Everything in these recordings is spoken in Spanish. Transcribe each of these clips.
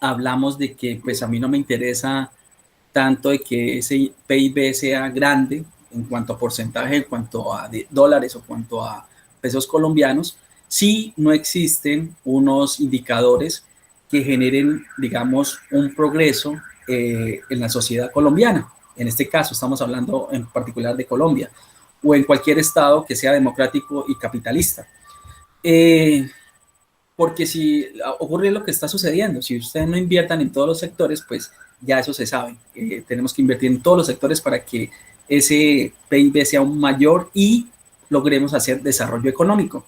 hablamos de que pues a mí no me interesa tanto de que ese PIB sea grande en cuanto a porcentaje, en cuanto a dólares o cuanto a pesos colombianos, si no existen unos indicadores que generen, digamos, un progreso en la sociedad colombiana. En este caso estamos hablando en particular de Colombia o en cualquier estado que sea democrático y capitalista. Porque si ocurre lo que está sucediendo, si ustedes no inviertan en todos los sectores, pues ya eso se sabe. Tenemos que invertir en todos los sectores para que ese PIB sea aún mayor y logremos hacer desarrollo económico.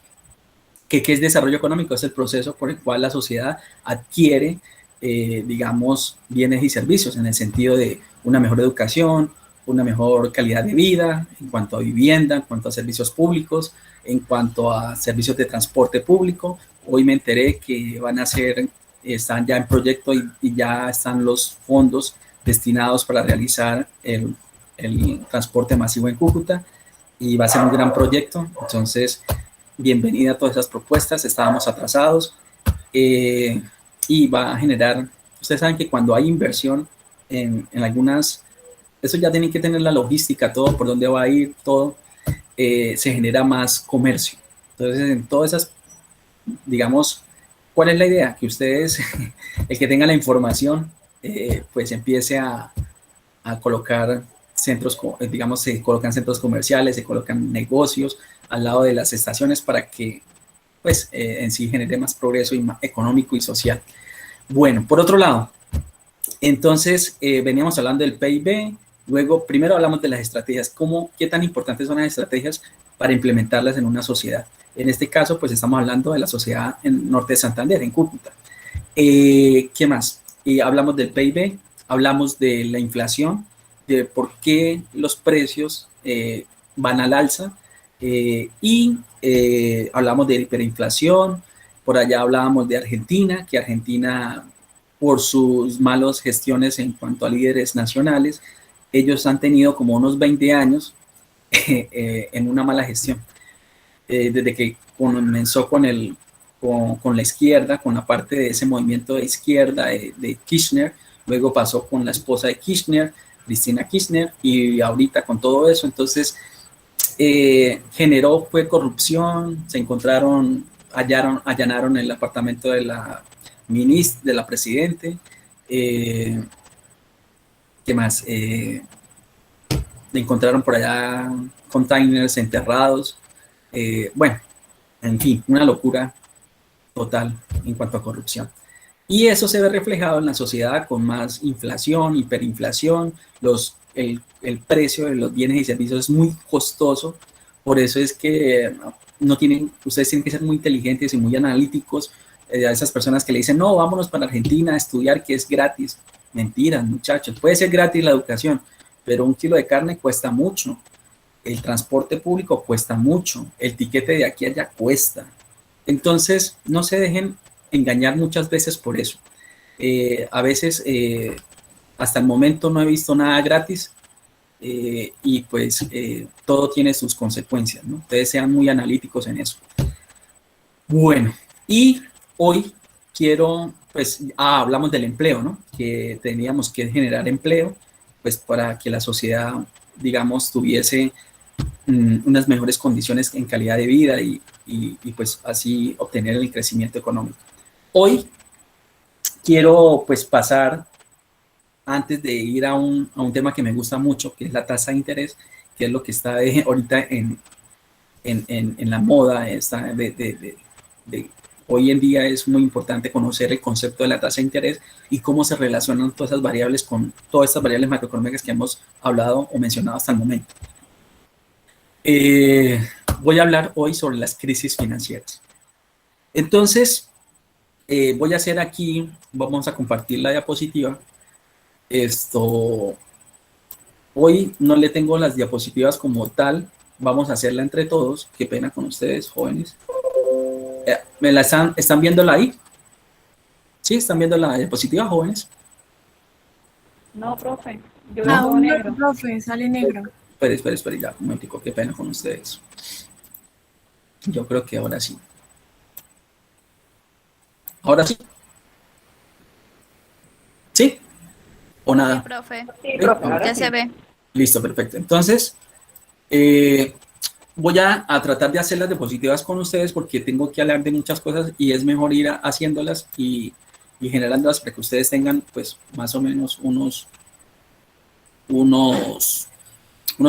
¿Qué es desarrollo económico? Es el proceso por el cual la sociedad adquiere, digamos, bienes y servicios en el sentido de una mejor educación, una mejor calidad de vida, en cuanto a vivienda, en cuanto a servicios públicos, en cuanto a servicios de transporte público. Hoy me enteré que van a ser, están ya en proyecto y ya están los fondos destinados para realizar el transporte masivo en Cúcuta y va a ser un gran proyecto. Entonces, bienvenida a todas esas propuestas, estábamos atrasados y va a generar, ustedes saben que cuando hay inversión en algunas, eso ya tienen que tener la logística, todo, por dónde va a ir, todo, se genera más comercio. Entonces, en todas esas, digamos, ¿cuál es la idea? Que ustedes, el que tenga la información, pues empiece a colocar centros, digamos, se colocan centros comerciales, se colocan negocios al lado de las estaciones para que pues en sí genere más progreso y más económico y social. Bueno, por otro lado, entonces veníamos hablando del PIB, luego primero hablamos de las estrategias, qué tan importantes son las estrategias para implementarlas en una sociedad. En este caso, pues estamos hablando de la sociedad en Norte de Santander, en Cúcuta. ¿Qué más? Hablamos del PIB, hablamos de la inflación, de por qué los precios van al alza y hablamos de hiperinflación. Por allá hablábamos de Argentina, que Argentina, por sus malas gestiones en cuanto a líderes nacionales, ellos han tenido como unos 20 años en una mala gestión. Desde que comenzó con la izquierda, con la parte de ese movimiento de izquierda de Kirchner, luego pasó con la esposa de Kirchner, Cristina Kirchner, y ahorita con todo eso, entonces fue corrupción, se encontraron, allanaron el apartamento de la ministra, de la presidente, ¿qué más? Encontraron por allá containers enterrados, bueno, en fin, una locura total en cuanto a corrupción. Y eso se ve reflejado en la sociedad con más inflación, hiperinflación, el precio de los bienes y servicios es muy costoso, por eso es que no tienen, ustedes tienen que ser muy inteligentes y muy analíticos a esas personas que le dicen, no, vámonos para Argentina a estudiar que es gratis. Mentiras, muchachos, puede ser gratis la educación, pero un kilo de carne cuesta mucho, el transporte público cuesta mucho, el tiquete de aquí a allá cuesta. Entonces, no se dejen engañar muchas veces por eso. A veces, hasta el momento no he visto nada gratis y pues todo tiene sus consecuencias, ¿no? Ustedes sean muy analíticos en eso. Bueno, y hoy quiero, pues, hablamos del empleo, ¿no? Que teníamos que generar empleo, pues, para que la sociedad, digamos, tuviese unas mejores condiciones en calidad de vida y pues así obtener el crecimiento económico. Hoy quiero pues pasar, antes de ir a un tema que me gusta mucho, que es la tasa de interés, que es lo que está ahorita en la moda, está hoy en día es muy importante conocer el concepto de la tasa de interés y cómo se relacionan todas esas variables con todas estas variables macroeconómicas que hemos hablado o mencionado hasta el momento. Voy a hablar hoy sobre las crisis financieras. Entonces, voy a hacer aquí, vamos a compartir la diapositiva. Hoy no le tengo las diapositivas como tal, vamos a hacerla entre todos. Qué pena con ustedes, jóvenes. ¿Me la están viéndola ahí? ¿Sí? ¿Están viendo la diapositiva, jóvenes? No, profe, yo veo todo negro. No, profe, sale negro. Espera, ya, un momentico, qué pena con ustedes. Yo creo que ahora sí. Ahora sí. ¿O Sí, nada? profe. Sí, ¿Sí? profe, Ah, ahora Ya sí. se ve. listo, perfecto. Entonces, eh, voy a tratar de hacer las diapositivas con ustedes porque tengo que hablar de muchas cosas y es mejor ir haciéndolas y generándolas para que ustedes tengan pues más o menos unos, unos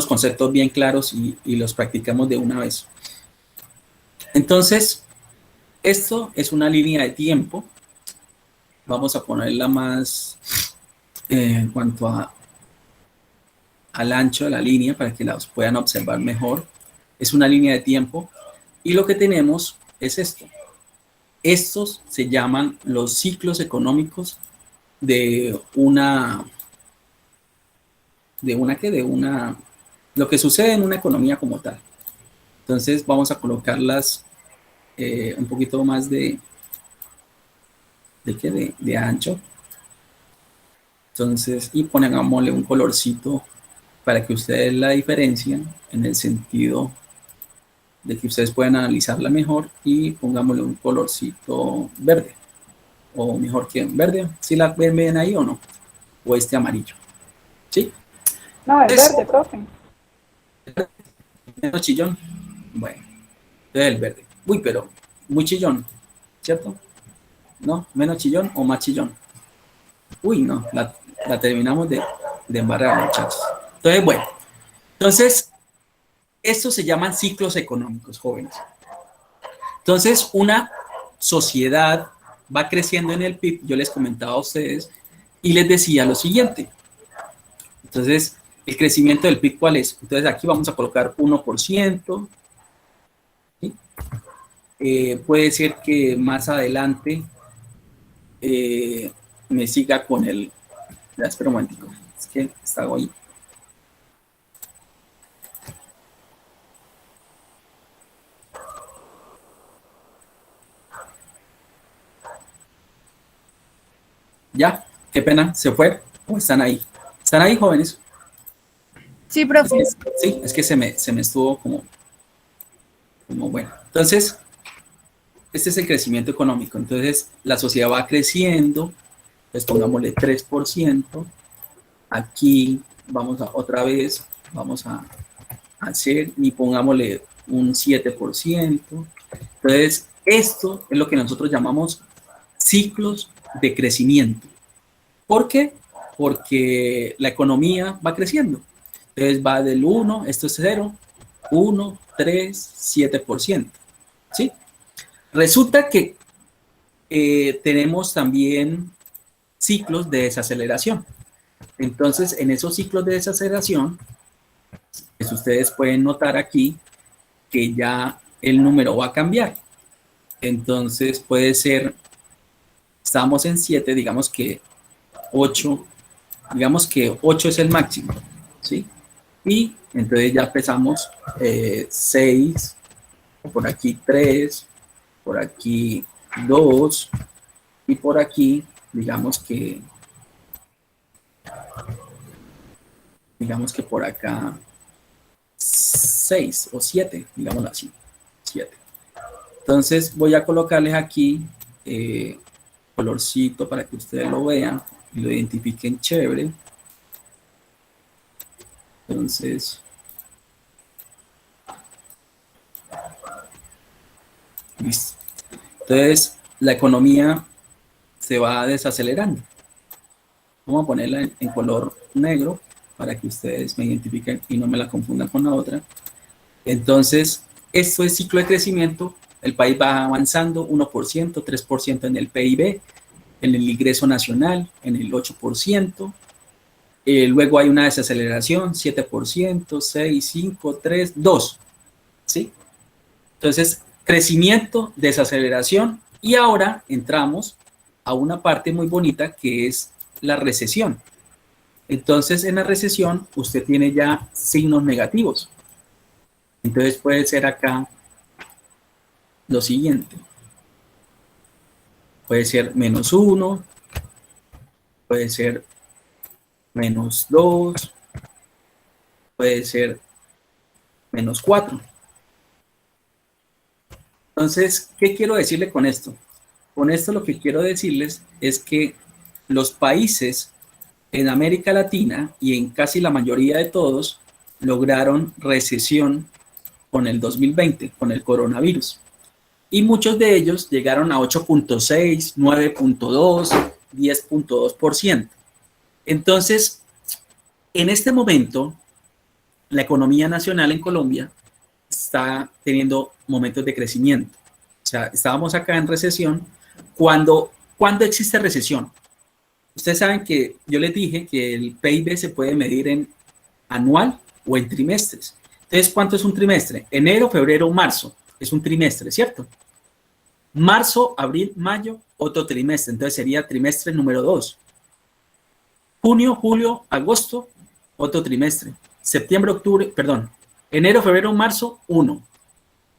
conceptos bien claros y los practicamos de una vez. Entonces, esto es una línea de tiempo. Vamos a ponerla más en cuanto al ancho de la línea para que las puedan observar mejor. Es una línea de tiempo y lo que tenemos es esto. Estos se llaman los ciclos económicos de lo que sucede en una economía como tal. Entonces vamos a colocarlas un poquito más de ancho. Entonces, y pongámosle un colorcito para que ustedes la diferencien en el sentido de que ustedes puedan analizarla mejor y pongámosle un colorcito verde, o mejor que verde, si la ven bien ahí o no, o este amarillo, ¿sí? No, el Es verde, profe. menos chillón, bueno, entonces el verde, uy, pero muy chillón, ¿cierto? ¿No? ¿Menos chillón o más chillón? Uy, no, la terminamos de embarrar, muchachos. Entonces, bueno, entonces, estos se llaman ciclos económicos, jóvenes. Entonces, una sociedad va creciendo en el PIB, yo les comentaba a ustedes, y les decía lo siguiente. Entonces, el crecimiento del PIB, ¿cuál es? Entonces, aquí vamos a colocar 1%. ¿Sí? Puede ser que más adelante eh, me siga con el... Ya, espera un momentico, es que está ahí. Ya, qué pena, se fue o están ahí. ¿Están ahí, jóvenes? Sí, profe. Sí, es que se me estuvo como bueno. Entonces, este es el crecimiento económico. Entonces, la sociedad va creciendo, pues pongámosle 3%. Aquí vamos a otra vez, vamos a hacer y pongámosle un 7%. Entonces, esto es lo que nosotros llamamos ciclos de crecimiento. ¿Por qué? Porque la economía va creciendo. Entonces va del 1, esto es 0, 1, 3, 7%. ¿Sí? Resulta que tenemos también ciclos de desaceleración. Entonces, en esos ciclos de desaceleración, pues ustedes pueden notar aquí que ya el número va a cambiar. Entonces, puede ser, estamos en 7, digamos que 8, digamos que 8 es el máximo, ¿sí? Y entonces ya empezamos 6, por aquí 3, por aquí 2 y por aquí, digamos que por acá 6 o 7, digámoslo así, 7. Entonces voy a colocarles aquí eh, colorcito para que ustedes lo vean y lo identifiquen chévere. Entonces, listo. Entonces, la economía se va desacelerando. Vamos a ponerla en color negro para que ustedes me identifiquen y no me la confundan con la otra. Entonces, esto es ciclo de crecimiento. El país va avanzando 1%, 3% en el PIB, en el ingreso nacional, en el 8%. Luego hay una desaceleración, 7%, 6, 5, 3, 2. ¿Sí? Entonces, crecimiento, desaceleración y ahora entramos a una parte muy bonita que es la recesión. Entonces, en la recesión usted tiene ya signos negativos. Entonces puede ser acá lo siguiente. Puede ser -1, puede ser -2, puede ser -4. Entonces, ¿qué quiero decirle con esto? Con esto lo que quiero decirles es que los países en América Latina y en casi la mayoría de todos lograron recesión con el 2020, con el coronavirus. Y muchos de ellos llegaron a 8.6, 9.2, 10.2%. Entonces, en este momento, la economía nacional en Colombia está teniendo momentos de crecimiento. O sea, estábamos acá en recesión. ¿Cuándo existe recesión? Ustedes saben que yo les dije que el PIB se puede medir en anual o en trimestres. Entonces, ¿cuánto es un trimestre? Enero, febrero, marzo. Es un trimestre, ¿cierto? Marzo, abril, mayo, otro trimestre. Entonces sería trimestre número 2. Junio, julio, agosto, otro trimestre. Septiembre, octubre, perdón. Enero, febrero, marzo, 1.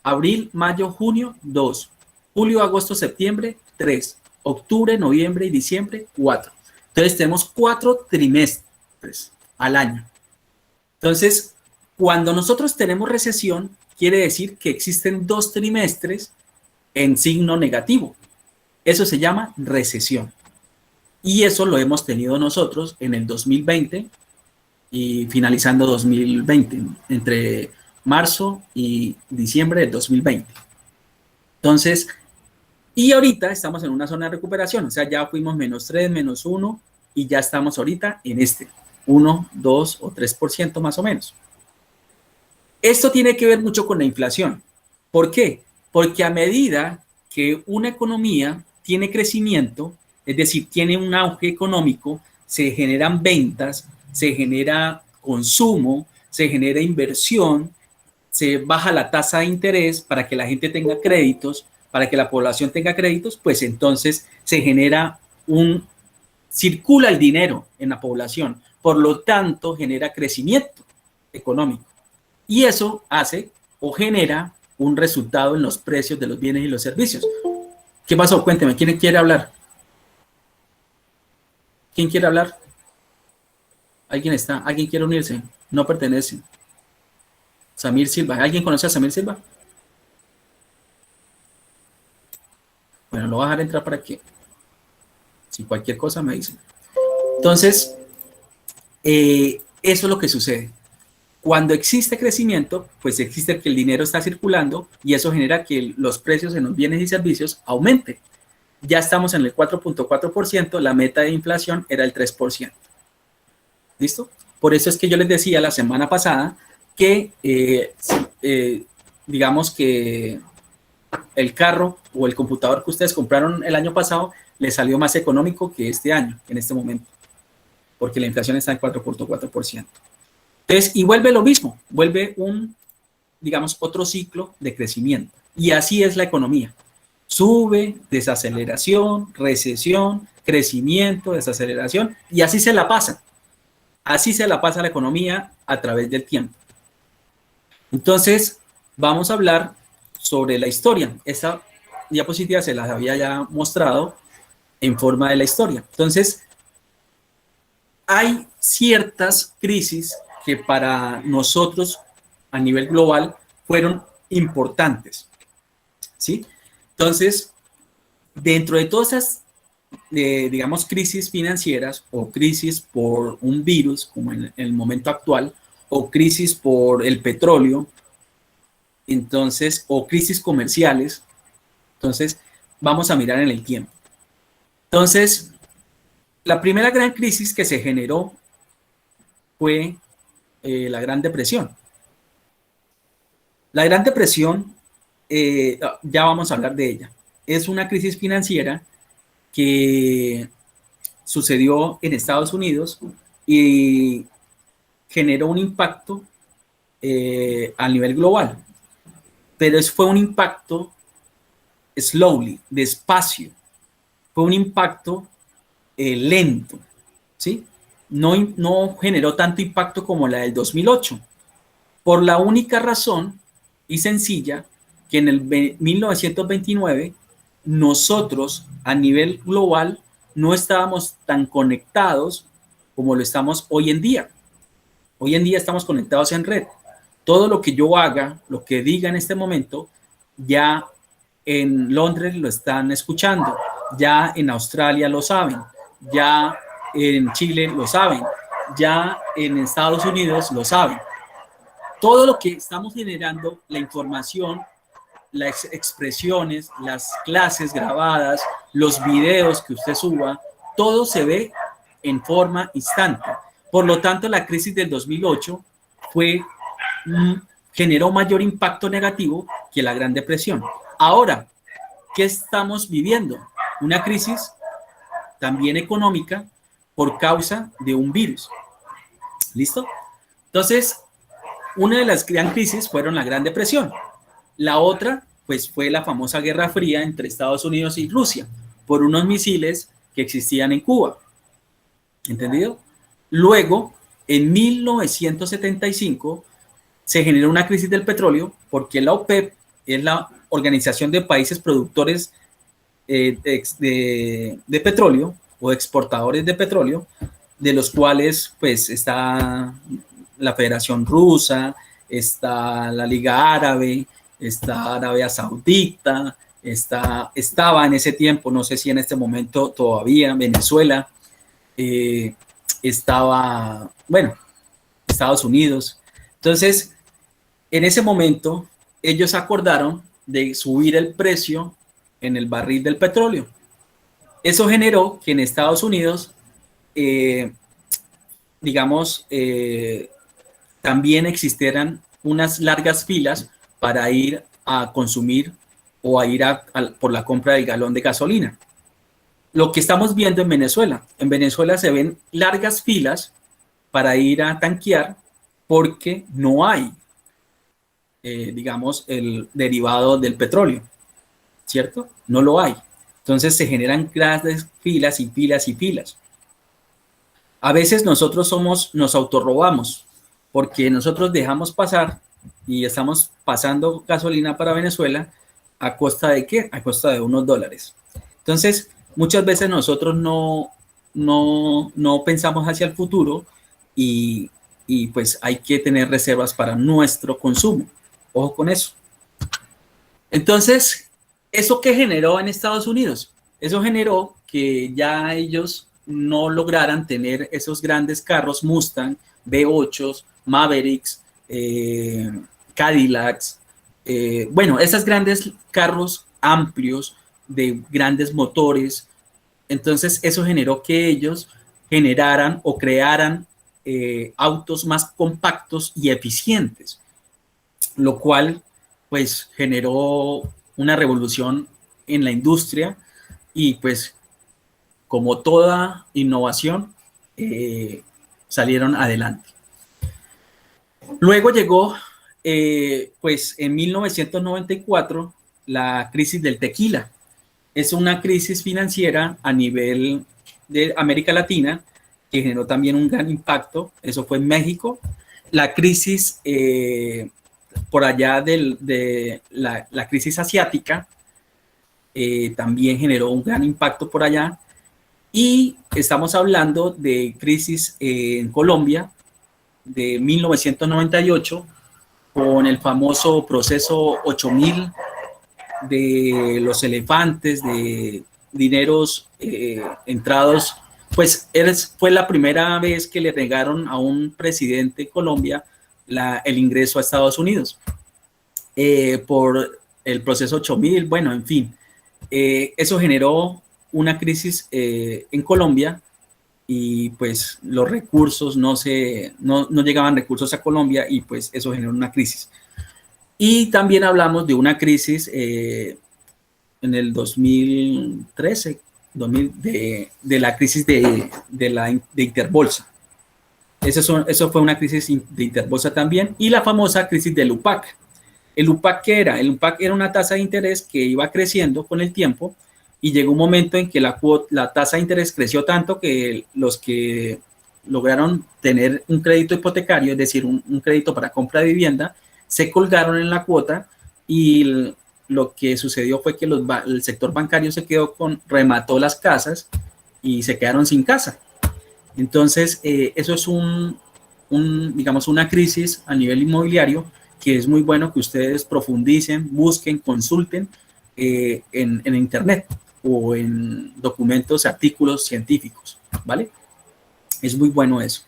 Abril, mayo, junio, 2. Julio, agosto, septiembre, 3. Octubre, noviembre y diciembre, 4. Entonces tenemos 4 trimestres al año. Entonces, cuando nosotros tenemos recesión, quiere decir que existen 2 trimestres en signo negativo. Eso se llama recesión. Y eso lo hemos tenido nosotros en el 2020 y finalizando 2020, entre marzo y diciembre del 2020. Entonces, y ahorita estamos en una zona de recuperación, o sea, ya fuimos -3, -1 y ya estamos ahorita en 1, 2 o 3% más o menos. Esto tiene que ver mucho con la inflación. ¿Por qué? Porque a medida que una economía tiene crecimiento, es decir, tiene un auge económico, se generan ventas, se genera consumo, se genera inversión, se baja la tasa de interés para que la gente tenga créditos, para que la población tenga créditos, pues entonces se genera circula el dinero en la población, por lo tanto genera crecimiento económico. Y eso hace o genera un resultado en los precios de los bienes y los servicios. ¿Qué pasó? Cuénteme, ¿quién quiere hablar? ¿Quién quiere hablar? ¿Alguien está? ¿Alguien quiere unirse? No pertenece. Samir Silva. ¿Alguien conoce a Samir Silva? Bueno, lo voy a dejar entrar para que, si cualquier cosa me dicen. Entonces, eso es lo que sucede. Cuando existe crecimiento, pues existe que el dinero está circulando y eso genera que los precios en los bienes y servicios aumenten. Ya estamos en el 4.4%, la meta de inflación era el 3%. ¿Listo? Por eso es que yo les decía la semana pasada que, digamos que el carro o el computador que ustedes compraron el año pasado les salió más económico que este año, en este momento, porque la inflación está en 4.4%. Entonces, y vuelve lo mismo, vuelve digamos, otro ciclo de crecimiento. Y así es la economía. Sube, desaceleración, recesión, crecimiento, desaceleración, y así se la pasa. Así se la pasa la economía a través del tiempo. Entonces, vamos a hablar sobre la historia. Esta diapositiva se las había ya mostrado en forma de la historia. Entonces, hay ciertas crisis que para nosotros a nivel global fueron importantes, ¿sí? Entonces, dentro de todas esas, digamos, crisis financieras o crisis por un virus, como en el momento actual, o crisis por el petróleo, entonces, o crisis comerciales, entonces, vamos a mirar en el tiempo. Entonces, la primera gran crisis que se generó fue la Gran Depresión. La Gran Depresión, ya vamos a hablar de ella, es una crisis financiera que sucedió en Estados Unidos y generó un impacto a nivel global, pero fue un impacto slowly, despacio, fue un impacto lento, ¿sí? No generó tanto impacto como la del 2008, por la única razón y sencilla que en el 1929 nosotros a nivel global no estábamos tan conectados como lo estamos hoy en día. Hoy en día estamos conectados en red. Todo lo que yo haga, lo que diga en este momento, ya en Londres lo están escuchando, ya en Australia lo saben, ya en Chile lo saben, ya en Estados Unidos lo saben. Todo lo que estamos generando, la información, las expresiones, las clases grabadas, los videos que usted suba, todo se ve en forma instante. Por lo tanto, la crisis del 2008 generó mayor impacto negativo que la Gran Depresión. Ahora, ¿qué estamos viviendo? Una crisis también económica por causa de un virus. ¿Listo? Entonces, una de las gran crisis fueron la Gran Depresión. La otra, pues, fue la famosa Guerra Fría entre Estados Unidos y Rusia por unos misiles que existían en Cuba. ¿Entendido? Luego, en 1975, se generó una crisis del petróleo porque la OPEP es la Organización de Países Productores de Petróleo o exportadores de petróleo, de los cuales pues está la Federación Rusa, está la Liga Árabe, está Arabia Saudita, estaba en ese tiempo, no sé si en este momento todavía, Venezuela, estaba, bueno, Estados Unidos. Entonces, en ese momento, ellos acordaron de subir el precio en el barril del petróleo. Eso generó que en Estados Unidos, también existieran unas largas filas para ir a consumir o a ir por la compra del galón de gasolina. Lo que estamos viendo en Venezuela se ven largas filas para ir a tanquear porque no hay, el derivado del petróleo, ¿cierto? No lo hay. Entonces se generan grandes filas y filas y filas. A veces nosotros nos autorrobamos porque nosotros dejamos pasar y estamos pasando gasolina para Venezuela a costa de ¿qué? A costa de unos dólares. Entonces, muchas veces nosotros no pensamos hacia el futuro y pues hay que tener reservas para nuestro consumo. Ojo con eso. Entonces, ¿eso qué generó en Estados Unidos? Eso generó que ya ellos no lograran tener esos grandes carros Mustang, V8s, Mavericks, Cadillacs, esos grandes carros amplios de grandes motores. Entonces eso generó que ellos generaran o crearan autos más compactos y eficientes, lo cual pues generó una revolución en la industria y pues como toda innovación salieron adelante. Luego llegó pues en 1994 la crisis del tequila. Es una crisis financiera a nivel de América Latina que generó también un gran impacto. Eso fue en México. La crisis por allá de la crisis asiática también generó un gran impacto por allá. Y estamos hablando de crisis en Colombia de 1998 con el famoso proceso 8000 de los elefantes, de dineros entrados. Pues fue la primera vez que le negaron a un presidente de Colombia el ingreso a Estados Unidos por el proceso 8000. Bueno, en fin, eso generó una crisis en Colombia y pues los recursos no llegaban recursos a Colombia y pues eso generó una crisis. Y también hablamos de una crisis en el 2013, de la crisis de Interbolsa. Eso fue una crisis de Interbolsa también. Y la famosa crisis del UPAC. ¿El UPAC qué era? El UPAC era una tasa de interés que iba creciendo con el tiempo y llegó un momento en que la tasa de interés creció tanto que los que lograron tener un crédito hipotecario, es decir, un crédito para compra de vivienda, se colgaron en la cuota y lo que sucedió fue que el sector bancario remató las casas y se quedaron sin casa. Entonces, eso es una crisis a nivel inmobiliario que es muy bueno que ustedes profundicen, busquen, consulten en internet o en documentos, artículos científicos, ¿vale? Es muy bueno eso.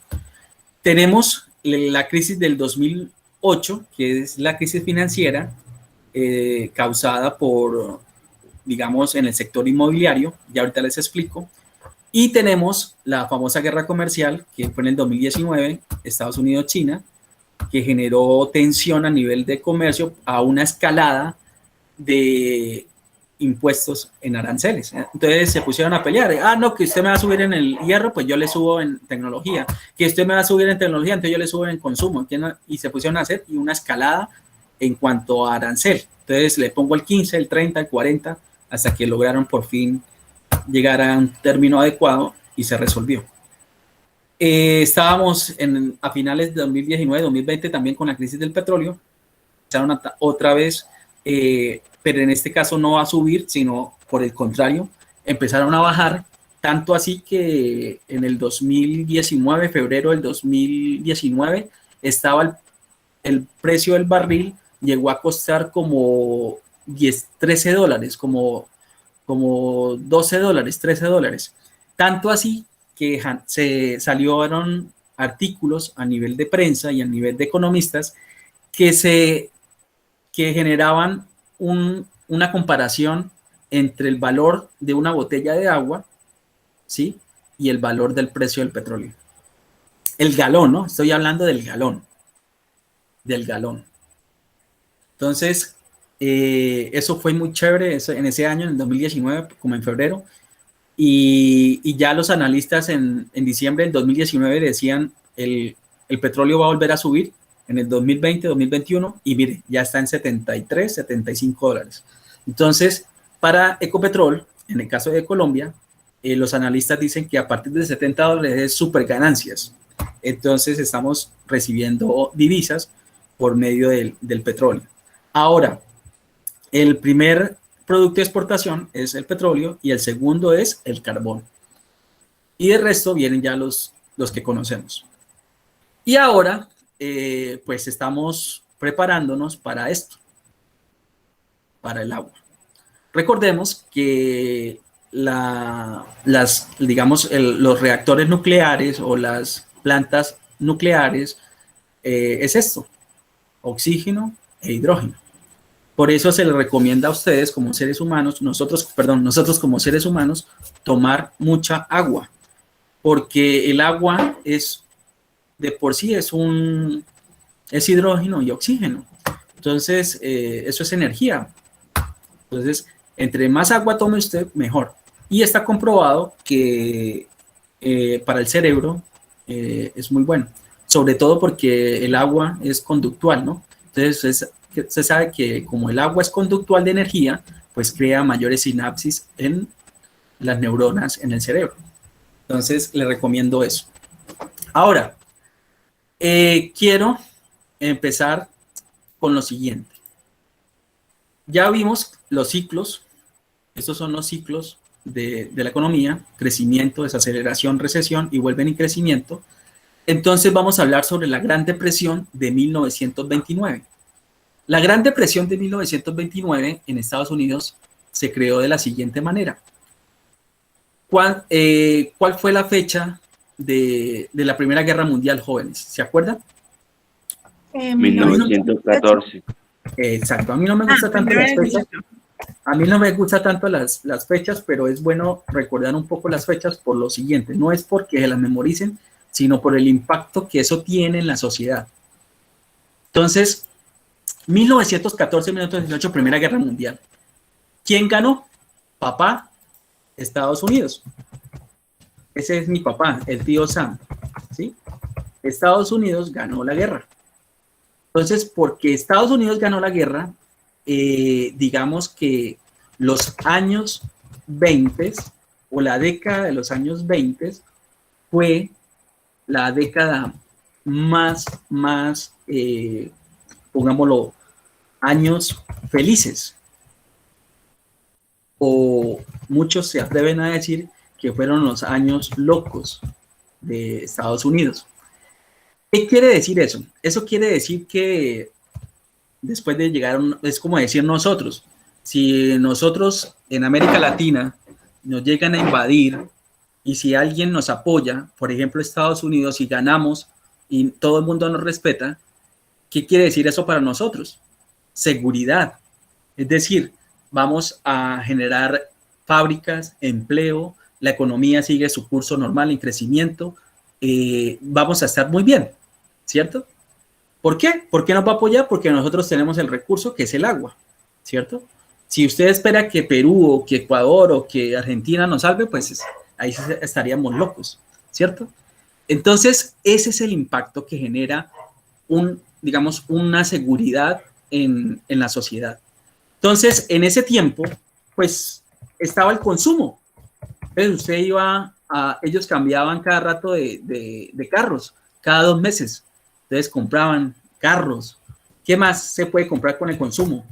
Tenemos la crisis del 2008, que es la crisis financiera causada por, digamos, en el sector inmobiliario, ya ahorita les explico. Y tenemos la famosa guerra comercial, que fue en el 2019, Estados Unidos-China, que generó tensión a nivel de comercio a una escalada de impuestos en aranceles. Entonces se pusieron a pelear. Ah, no, que usted me va a subir en el hierro, pues yo le subo en tecnología. Que usted me va a subir en tecnología, entonces yo le subo en consumo. Y se pusieron a hacer una escalada en cuanto a arancel. Entonces le pongo el 15, el 30, el 40, hasta que lograron por fin llegar a un término adecuado y se resolvió. Estábamos a finales de 2019, 2020 también con la crisis del petróleo. Empezaron otra vez, pero en este caso no a subir, sino por el contrario, empezaron a bajar, tanto así que en el 2019, febrero del 2019, estaba el precio del barril, llegó a costar como 13 dólares, como $12, 13 dólares. Tanto así que se salieron artículos a nivel de prensa y a nivel de economistas que generaban una comparación entre el valor de una botella de agua, ¿sí? Y el valor del precio del petróleo. El galón, ¿no? Estoy hablando del galón. Del galón. Entonces, eso fue muy chévere en ese año, en el 2019, como en febrero. Y ya los analistas en diciembre del 2019 decían el petróleo va a volver a subir en el 2020, 2021 y mire, ya está en 73, 75 dólares. Entonces, para Ecopetrol, en el caso de Colombia, los analistas dicen que a partir de 70 dólares es súper ganancias. Entonces, estamos recibiendo divisas por medio del petróleo. Ahora, el primer producto de exportación es el petróleo y el segundo es el carbón. Y de resto vienen ya los que conocemos. Y ahora, pues estamos preparándonos para esto, para el agua. Recordemos que digamos, los reactores nucleares o las plantas nucleares es esto, oxígeno e hidrógeno. Por eso se les recomienda a ustedes como seres humanos, nosotros como seres humanos, tomar mucha agua, porque el agua es de por sí es hidrógeno y oxígeno. Entonces, eso es energía. Entonces, entre más agua tome usted, mejor. Y está comprobado que para el cerebro es muy bueno, sobre todo porque el agua es conductual, ¿no? Entonces, se sabe que como el agua es conductual de energía, pues crea mayores sinapsis en las neuronas en el cerebro. Entonces, le recomiendo eso. Ahora, quiero empezar con lo siguiente. Ya vimos los ciclos. Estos son los ciclos de la economía: crecimiento, desaceleración, recesión y vuelven en crecimiento. Entonces vamos a hablar sobre la Gran Depresión de 1929. La Gran Depresión de 1929 en Estados Unidos se creó de la siguiente manera. ¿Cuál fue la fecha de la Primera Guerra Mundial, jóvenes? ¿Se acuerdan? 1914. Exacto. A mí no me gusta tanto las fechas. A mí no me gusta tanto las fechas, pero es bueno recordar un poco las fechas por lo siguiente. No es porque se las memoricen, sino por el impacto que eso tiene en la sociedad. Entonces, 1914-1918, Primera Guerra Mundial. ¿Quién ganó? Papá, Estados Unidos. Ese es mi papá, el tío Sam, ¿sí? Estados Unidos ganó la guerra. Entonces, porque Estados Unidos ganó la guerra, digamos que los años 20 o la década de los años 20 fue la década más pongámoslo, años felices. O muchos se atreven a decir que fueron los años locos de Estados Unidos. ¿Qué quiere decir eso? Eso quiere decir que después de llegar, es como decir nosotros, si nosotros en América Latina nos llegan a invadir y si alguien nos apoya, por ejemplo Estados Unidos, y ganamos y todo el mundo nos respeta, ¿qué quiere decir eso para nosotros? Seguridad. Es decir, vamos a generar fábricas, empleo, la economía sigue su curso normal en crecimiento, vamos a estar muy bien, ¿cierto? ¿Por qué? ¿Por qué nos va a apoyar? Porque nosotros tenemos el recurso que es el agua, ¿cierto? Si usted espera que Perú o que Ecuador o que Argentina nos salve, pues ahí estaríamos locos, ¿cierto? Entonces, ese es el impacto que genera digamos, una seguridad en la sociedad. Entonces, en ese tiempo, pues, estaba el consumo. Entonces, usted ellos cambiaban cada rato de carros, cada 2 meses. Entonces, compraban carros. ¿Qué más se puede comprar con el consumo?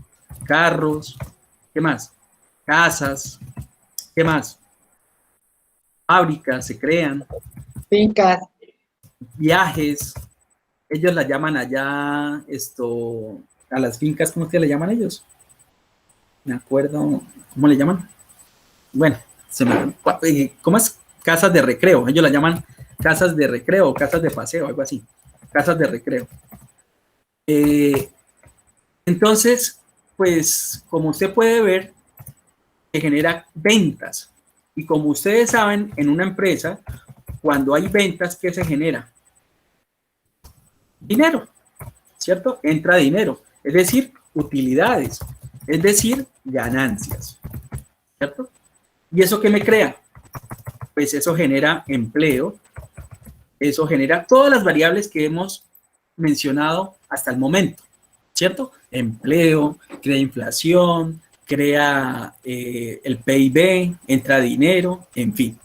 Carros. ¿Qué más? Casas. ¿Qué más? Fábricas se crean. Fincas. Viajes. Ellos la llaman allá, a las fincas, ¿cómo es que le llaman ellos? Me acuerdo, ¿cómo le llaman? Bueno, ¿cómo es? Casas de recreo. Ellos la llaman casas de recreo, casas de paseo, algo así. Casas de recreo. Entonces, pues, como usted puede ver, se genera ventas. Y como ustedes saben, en una empresa, cuando hay ventas, ¿qué se genera? Dinero, ¿cierto? Entra dinero, es decir, utilidades, es decir, ganancias, ¿cierto? ¿Y eso qué me crea? Pues eso genera empleo, eso genera todas las variables que hemos mencionado hasta el momento, ¿cierto? Empleo, crea inflación, crea el PIB, entra dinero, en fin.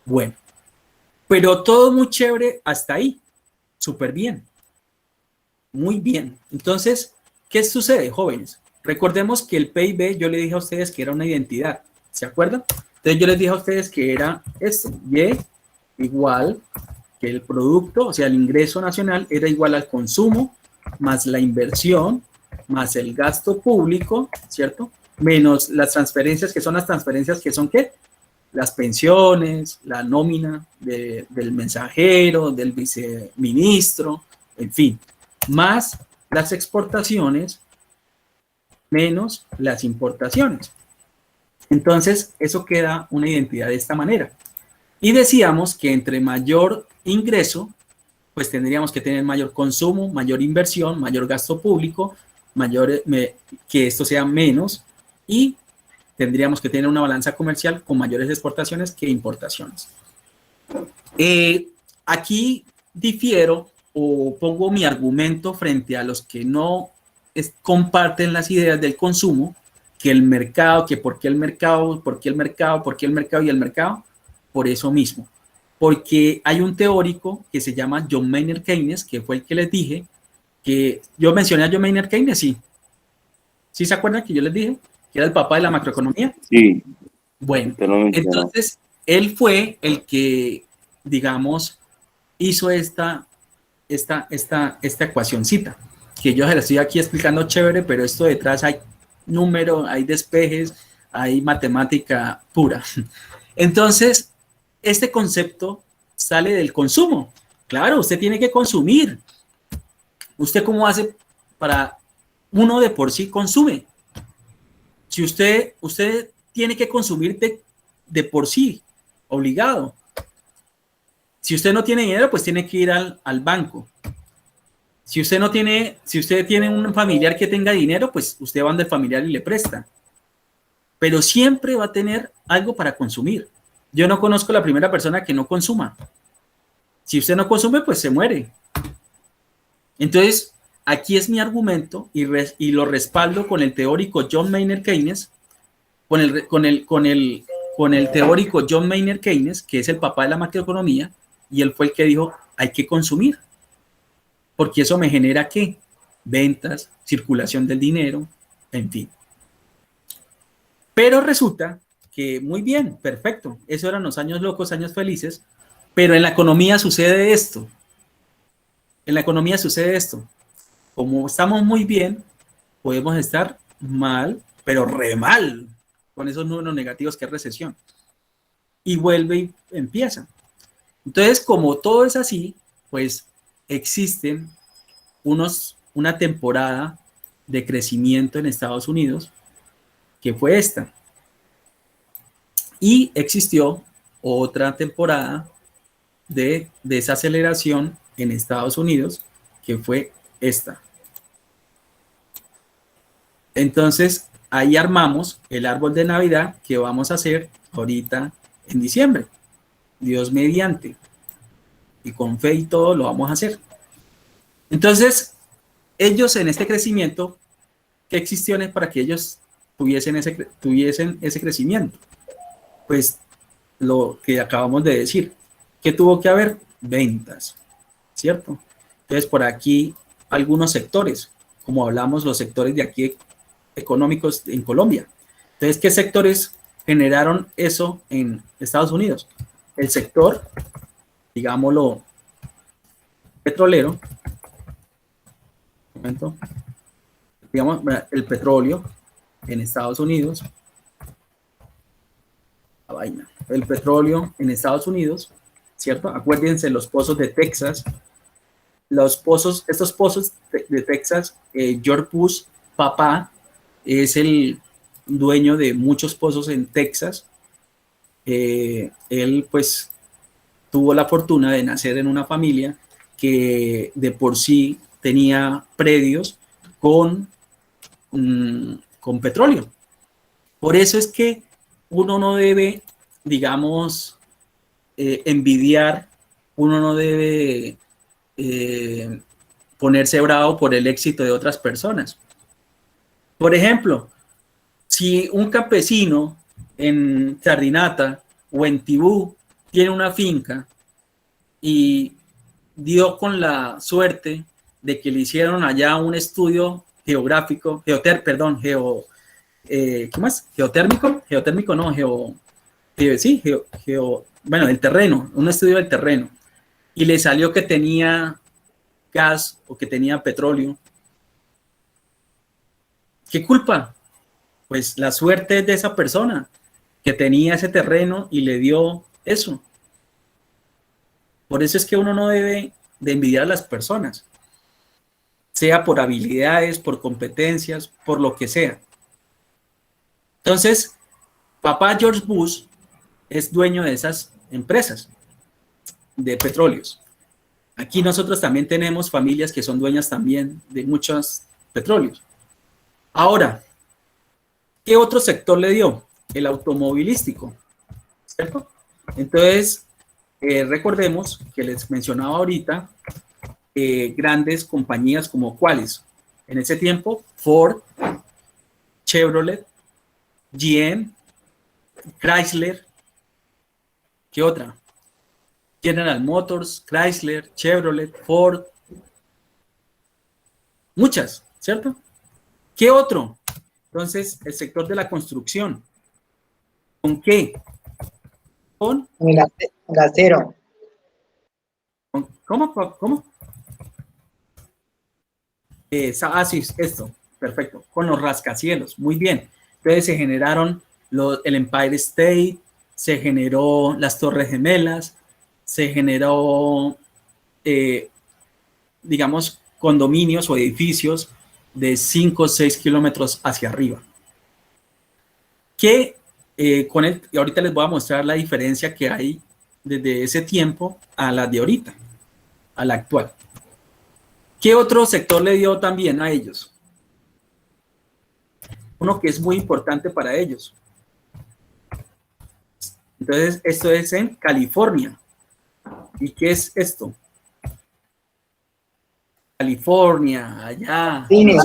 Bueno, pero todo muy chévere hasta ahí, súper bien, muy bien. Entonces, ¿qué sucede, jóvenes? Recordemos que el PIB, yo le dije a ustedes que era una identidad, ¿se acuerdan? Entonces yo les dije a ustedes que era esto, Y igual que el producto, o sea, el ingreso nacional era igual al consumo, más la inversión, más el gasto público, ¿cierto? Menos las transferencias, que son las transferencias que son, ¿qué? Las pensiones, la nómina del mensajero, del viceministro, en fin, más las exportaciones, menos las importaciones. Entonces, eso queda una identidad de esta manera. Y decíamos que entre mayor ingreso, pues tendríamos que tener mayor consumo, mayor inversión, mayor gasto público, que esto sea menos, y tendríamos que tener una balanza comercial con mayores exportaciones que importaciones. Aquí difiero o pongo mi argumento frente a los que no comparten las ideas del consumo, que el mercado, que por qué el mercado, por qué el mercado, por qué el mercado y el mercado, por eso mismo. Porque hay un teórico que se llama John Maynard Keynes, que fue el que les dije, que yo mencioné a John Maynard Keynes, sí. ¿Sí se acuerdan que yo les dije que era el papá de la macroeconomía? Sí. Bueno, entonces él fue el que, digamos, hizo esta ecuacioncita, que yo se la estoy aquí explicando chévere, pero esto detrás hay número, hay despejes, hay matemática pura. Entonces, este concepto sale del consumo. Claro, usted tiene que consumir. ¿Usted cómo hace para uno de por sí consume? Si usted tiene que consumir de por sí, obligado. Si usted no tiene dinero, pues tiene que ir al banco. Si usted tiene un familiar que tenga dinero, pues usted va donde el familiar y le presta. Pero siempre va a tener algo para consumir. Yo no conozco la primera persona que no consuma. Si usted no consume, pues se muere. Entonces, aquí es mi argumento y lo respaldo con el teórico John Maynard Keynes, con el teórico John Maynard Keynes, que es el papá de la macroeconomía, y él fue el que dijo, hay que consumir. Porque eso me genera, ¿qué? Ventas, circulación del dinero, en fin. Pero resulta que muy bien, perfecto. Eso eran los años locos, años felices, pero en la economía sucede esto. En la economía sucede esto. Como estamos muy bien, podemos estar mal, pero re mal, con esos números negativos que es recesión. y vuelve y empieza. Entonces, como todo es así, pues existen una temporada de crecimiento en Estados Unidos, que fue esta. Y existió otra temporada de desaceleración en Estados Unidos, que fue esta. Entonces, ahí armamos el árbol de Navidad que vamos a hacer ahorita en diciembre. Dios mediante. Y con fe y todo lo vamos a hacer. Entonces, ellos en este crecimiento, ¿qué existió para que ellos tuviesen ese crecimiento? Pues lo que acabamos de decir. ¿Qué tuvo que haber? Ventas, ¿cierto? Entonces, por aquí algunos sectores, como hablamos, los sectores de aquí económicos en Colombia. Entonces, ¿qué sectores generaron eso en Estados Unidos? El sector, digámoslo, petrolero, un momento, digamos, el petróleo en Estados Unidos, la vaina, el petróleo en Estados Unidos, ¿cierto? Acuérdense los pozos de Texas, estos pozos de Texas, George Bush, papá, es el dueño de muchos pozos en Texas. Él pues tuvo la fortuna de nacer en una familia que de por sí tenía predios con petróleo. Por eso es que uno no debe, digamos, envidiar, uno no debe ponerse bravo por el éxito de otras personas. Por ejemplo, si un campesino en Sardinata o en Tibú tiene una finca y dio con la suerte de que le hicieron allá un estudio geográfico, ¿qué más? Geotérmico no, bueno, el terreno, un estudio del terreno, y le salió que tenía gas o que tenía petróleo. ¿Qué culpa? Pues la suerte es de esa persona que tenía ese terreno y le dio eso. Por eso es que uno no debe de envidiar a las personas, sea por habilidades, por competencias, por lo que sea. Entonces, papá George Bush es dueño de esas empresas de petróleos. Aquí nosotros también tenemos familias que son dueñas también de muchos petróleos. Ahora, ¿qué otro sector le dio? El automovilístico, ¿cierto? Entonces, recordemos que les mencionaba ahorita grandes compañías como cuáles. En ese tiempo, Ford, Chevrolet, GM, Chrysler, ¿qué otra? General Motors, Chrysler, Chevrolet, Ford, muchas, ¿cierto? ¿Qué otro? Entonces, el sector de la construcción. ¿Con qué? Con gasero. ¿Cómo? Sí, esto, perfecto. Con los rascacielos, muy bien. Entonces se generaron el Empire State, se generó las Torres Gemelas, se generó, digamos, condominios o edificios de 5 o 6 kilómetros hacia arriba. Que y ahorita les voy a mostrar la diferencia que hay desde ese tiempo a la de ahorita, a la actual. ¿Qué otro sector le dio también a ellos? Uno que es muy importante para ellos. Entonces, esto es en California. ¿Y qué es esto? California, allá, Cine.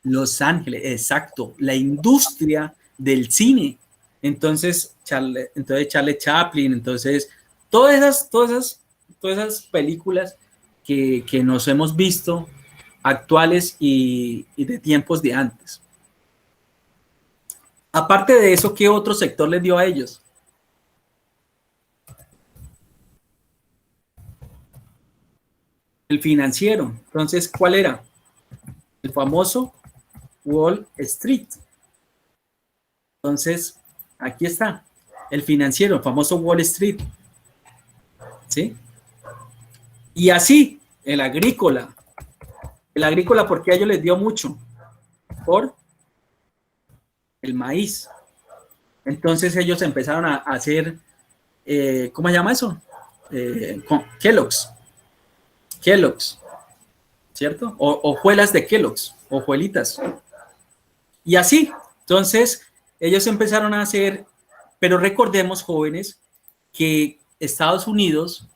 Los Ángeles, exacto, la industria del cine. Entonces Charlie Chaplin, entonces todas esas películas que nos hemos visto actuales y de tiempos de antes. Aparte de eso, ¿qué otro sector les dio a ellos? El financiero. Entonces, ¿cuál era? El famoso Wall Street. Entonces, aquí está. el financiero, el famoso Wall Street, ¿sí? Y así, el agrícola, porque a ellos les dio mucho, por el maíz. Entonces ellos empezaron a hacer, ¿cómo se llama eso? Kellogg's, ¿cierto? Hojuelas de Kellogg's, hojuelitas. Y así, entonces ellos empezaron a hacer, pero recordemos, jóvenes, que Estados Unidos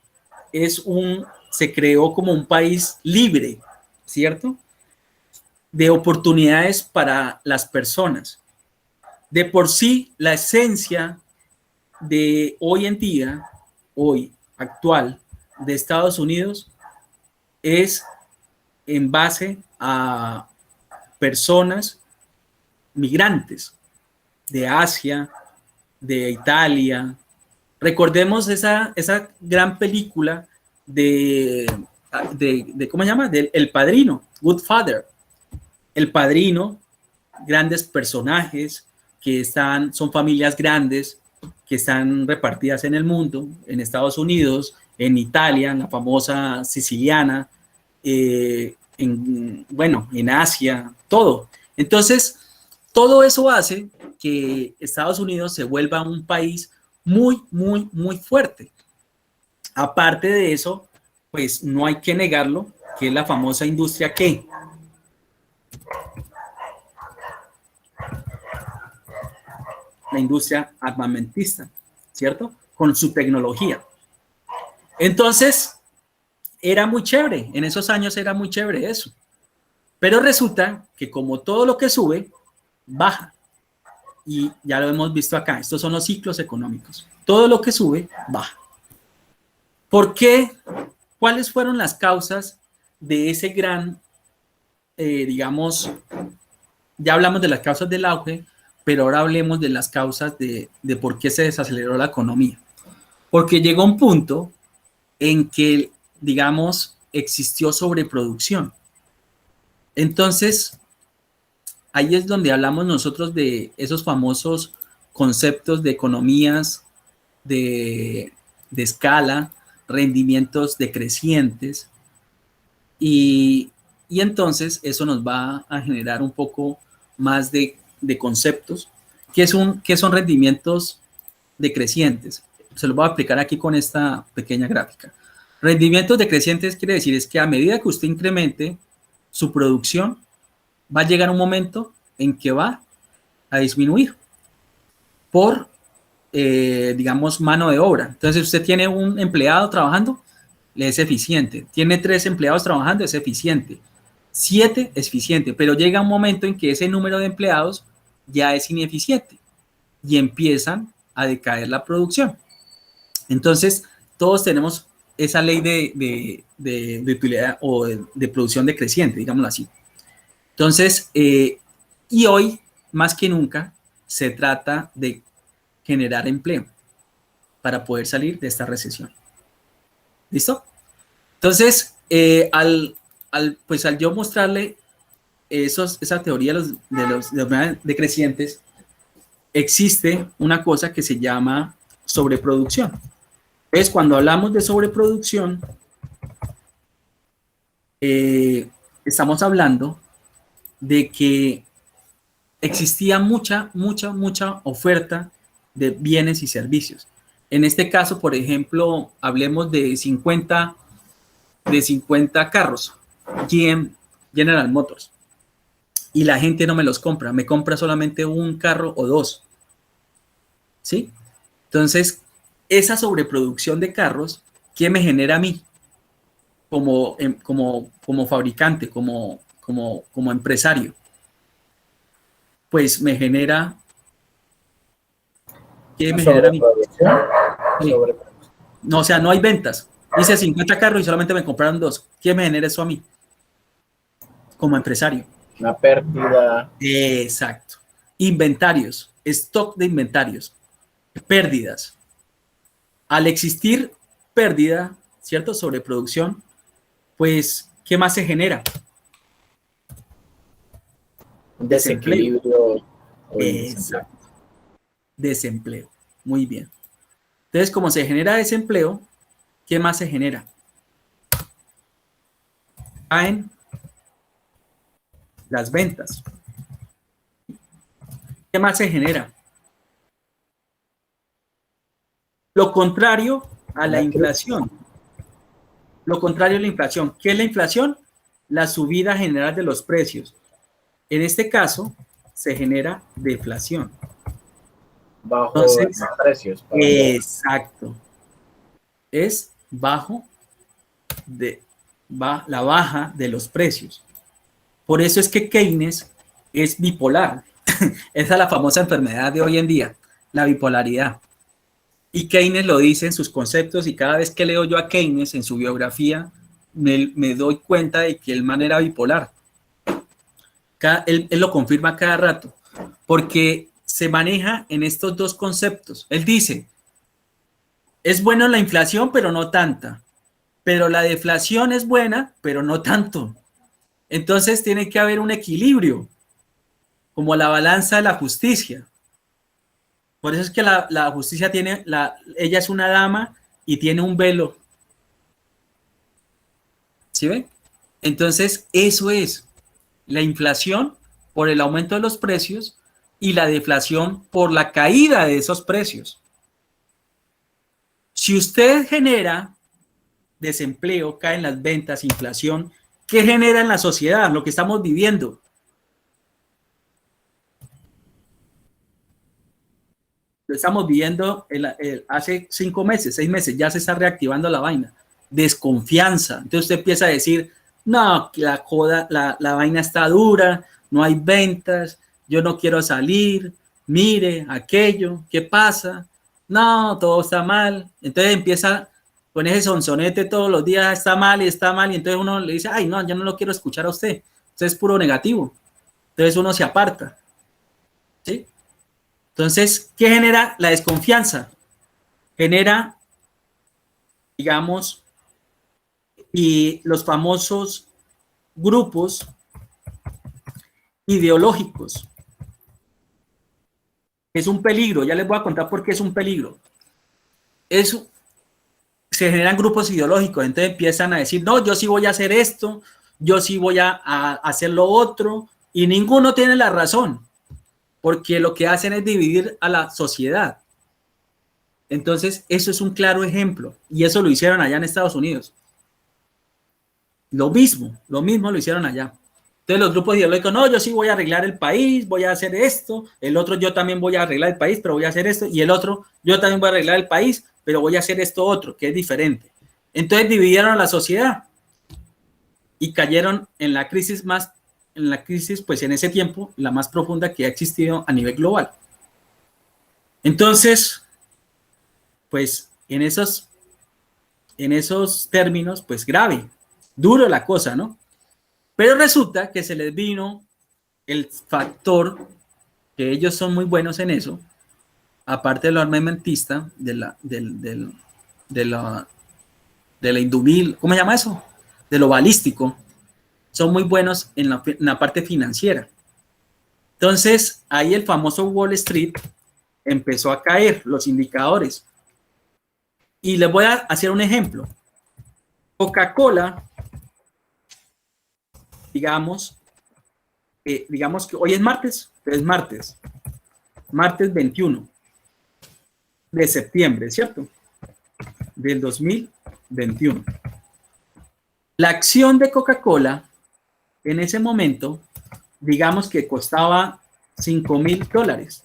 se creó como un país libre, ¿cierto? De oportunidades para las personas. De por sí, la esencia de hoy en día, hoy, actual, de Estados Unidos, es en base a personas migrantes de Asia, de Italia. Recordemos esa gran película ¿cómo se llama? De El Padrino, Goodfather. El Padrino, grandes personajes que son familias grandes, que están repartidas en el mundo, en Estados Unidos, en Italia, en la famosa siciliana, en Asia, todo. Entonces, todo eso hace que Estados Unidos se vuelva un país muy, muy, muy fuerte. Aparte de eso, pues no hay que negarlo, que es la famosa industria que la industria armamentista, ¿cierto? Con su tecnología. Entonces, era muy chévere, en esos años era muy chévere eso. Pero resulta que como todo lo que sube, baja. Y ya lo hemos visto acá, estos son los ciclos económicos. Todo lo que sube, baja. ¿Por qué? ¿Cuáles fueron las causas de ese gran, digamos, ya hablamos de las causas del auge, pero ahora hablemos de las causas de por qué se desaceleró la economía? Porque llegó un punto en que, digamos, existió sobreproducción. Entonces, ahí es donde hablamos nosotros de esos famosos conceptos de economías de escala, rendimientos decrecientes, y entonces eso nos va a generar un poco más de conceptos. ¿Qué son rendimientos decrecientes? Se los voy a explicar aquí con esta pequeña gráfica. Rendimientos decrecientes quiere decir es que a medida que usted incremente su producción, va a llegar un momento en que va a disminuir por, digamos, mano de obra. Entonces, usted tiene un empleado trabajando, le es eficiente. Tiene 3 empleados trabajando, es eficiente. 7 es eficiente, pero llega un momento en que ese número de empleados ya es ineficiente y empiezan a decaer la producción. Entonces, todos tenemos esa ley de utilidad o de producción decreciente, digámoslo así. Entonces, y hoy, más que nunca, se trata de generar empleo para poder salir de esta recesión. ¿Listo? Entonces, al yo mostrarle esa teoría de los decrecientes, existe una cosa que se llama sobreproducción. Entonces, cuando hablamos de sobreproducción, estamos hablando de que existía mucha oferta de bienes y servicios. En este caso, por ejemplo, hablemos de 50 carros, General Motors, y la gente no me los compra, me compra solamente un carro o 2, ¿sí? Entonces, esa sobreproducción de carros, ¿qué me genera a mí como fabricante, como empresario? Pues me genera... ¿Qué me genera a mí? Sí. No, o sea, no hay ventas. Hice 50 carros y solamente me compraron 2. ¿Qué me genera eso a mí? Como empresario. Una pérdida. Exacto. Inventarios, stock de inventarios, pérdidas. Al existir pérdida, ¿cierto? Sobreproducción, pues, ¿qué más se genera? Desequilibrio. Exacto. Desempleo. Muy bien. Entonces, como se genera desempleo, ¿qué más se genera? Caen las ventas. ¿Qué más se genera? Lo contrario a la inflación. Lo contrario a la inflación. ¿Qué es la inflación? La subida general de los precios. En este caso, se genera deflación. Bajo Entonces, los precios. exacto. Es bajo la baja de los precios. Por eso es que Keynes es bipolar. Esa es la famosa enfermedad de hoy en día, la bipolaridad. Y Keynes lo dice en sus conceptos, y cada vez que leo yo a Keynes en su biografía, me doy cuenta de que el man era bipolar. Él lo confirma cada rato, porque se maneja en estos dos conceptos. Él dice, es bueno la inflación, pero no tanta. Pero la deflación es buena, pero no tanto. Entonces tiene que haber un equilibrio, como la balanza de la justicia. Por eso es que la justicia ella es una dama y tiene un velo. ¿Sí ven? Entonces, eso es la inflación por el aumento de los precios y la deflación por la caída de esos precios. Si usted genera desempleo, caen las ventas, inflación, ¿qué genera en la sociedad? Lo que estamos viviendo. Lo estamos viviendo hace 5 meses, 6 meses, ya se está reactivando la vaina. Desconfianza. Entonces usted empieza a decir, no, la vaina está dura, no hay ventas, yo no quiero salir, mire aquello, ¿qué pasa? No, todo está mal. Entonces empieza con ese sonsonete todos los días, está mal, y entonces uno le dice, ay, no, yo no lo quiero escuchar a usted. Usted es puro negativo. Entonces uno se aparta. ¿Sí? Entonces, ¿qué genera la desconfianza? Genera, digamos, y los famosos grupos ideológicos. Es un peligro, ya les voy a contar por qué es un peligro. Se generan grupos ideológicos, entonces empiezan a decir, no, yo sí voy a hacer esto, yo sí voy a hacer lo otro, y ninguno tiene la razón, porque lo que hacen es dividir a la sociedad. Entonces, eso es un claro ejemplo, y eso lo hicieron allá en Estados Unidos. Lo mismo lo hicieron allá. Entonces los grupos ideológicos, no, yo sí voy a arreglar el país, voy a hacer esto, el otro yo también voy a arreglar el país, pero voy a hacer esto, y el otro yo también voy a arreglar el país, pero voy a hacer esto otro, que es diferente. Entonces dividieron a la sociedad y cayeron en la crisis pues en ese tiempo, la más profunda que ha existido a nivel global. Entonces, pues en esos términos, pues grave, duro la cosa, ¿no? Pero resulta que se les vino el factor, que ellos son muy buenos en eso, aparte de lo armamentista, de la indumil, ¿cómo se llama eso? De lo balístico, son muy buenos en la parte financiera. Entonces, ahí el famoso Wall Street empezó a caer, los indicadores. Y les voy a hacer un ejemplo. Coca-Cola, digamos que hoy es martes 21 de septiembre, ¿cierto? Del 2021. La acción de Coca-Cola en ese momento, digamos que costaba $5,000.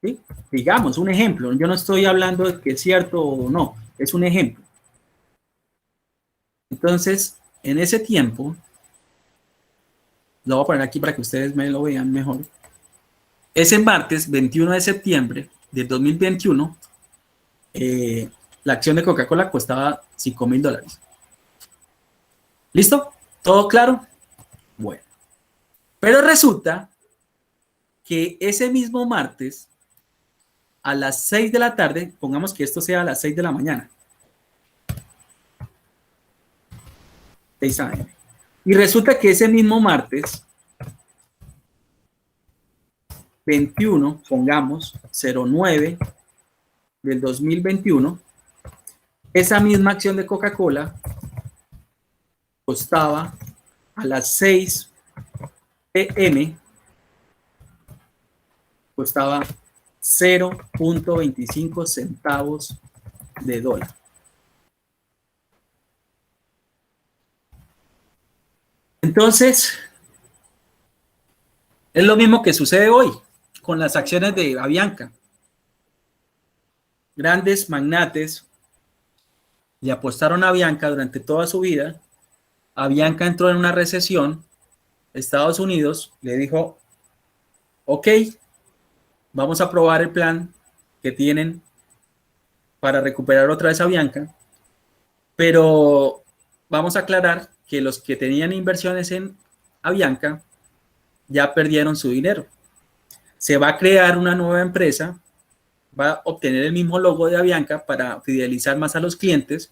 ¿Sí? Digamos, un ejemplo. Yo no estoy hablando de que es cierto o no, es un ejemplo. Entonces, en ese tiempo, lo voy a poner aquí para que ustedes me lo vean mejor. Ese martes 21 de septiembre del 2021, la acción de Coca-Cola costaba $5,000. ¿Listo? ¿Todo claro? Bueno. Pero resulta que ese mismo martes, a las 6 de la tarde, pongamos que esto sea a las 6 de la mañana. 6 a.m. Y resulta que ese mismo martes, 21, pongamos, 09 del 2021, esa misma acción de Coca-Cola costaba a las 6 p.m. costaba 0.25 centavos de dólar. Entonces, es lo mismo que sucede hoy con las acciones de Avianca. Grandes magnates le apostaron a Avianca durante toda su vida. Avianca entró en una recesión. Estados Unidos le dijo, ok, vamos a probar el plan que tienen para recuperar otra vez Avianca, pero vamos a aclarar que los que tenían inversiones en Avianca ya perdieron su dinero. Se va a crear una nueva empresa, va a obtener el mismo logo de Avianca para fidelizar más a los clientes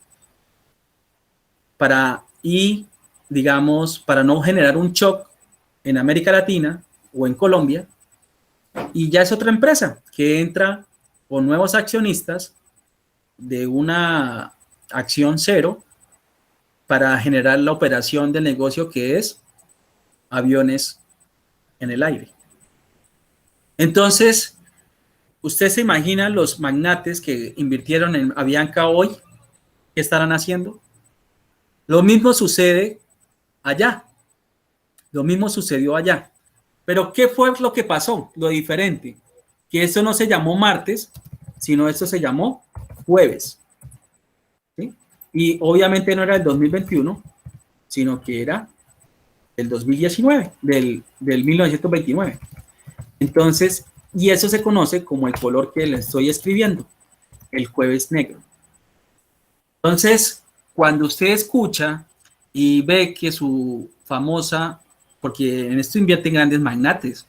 y, digamos, para no generar un shock en América Latina o en Colombia. Y ya es otra empresa que entra con nuevos accionistas de una acción cero para generar la operación del negocio que es aviones en el aire. Entonces, ¿usted se imagina los magnates que invirtieron en Avianca hoy? ¿Qué estarán haciendo? Lo mismo sucede allá. Lo mismo sucedió allá. Pero ¿qué fue lo que pasó? Lo diferente. Que eso no se llamó martes, sino esto se llamó jueves. ¿Sí? Y obviamente no era el 2021, sino que era el 2019, del 1929. Entonces, y eso se conoce como el color que le estoy escribiendo, el jueves negro. Entonces, cuando usted escucha y ve que su famosa, porque en esto invierten grandes magnates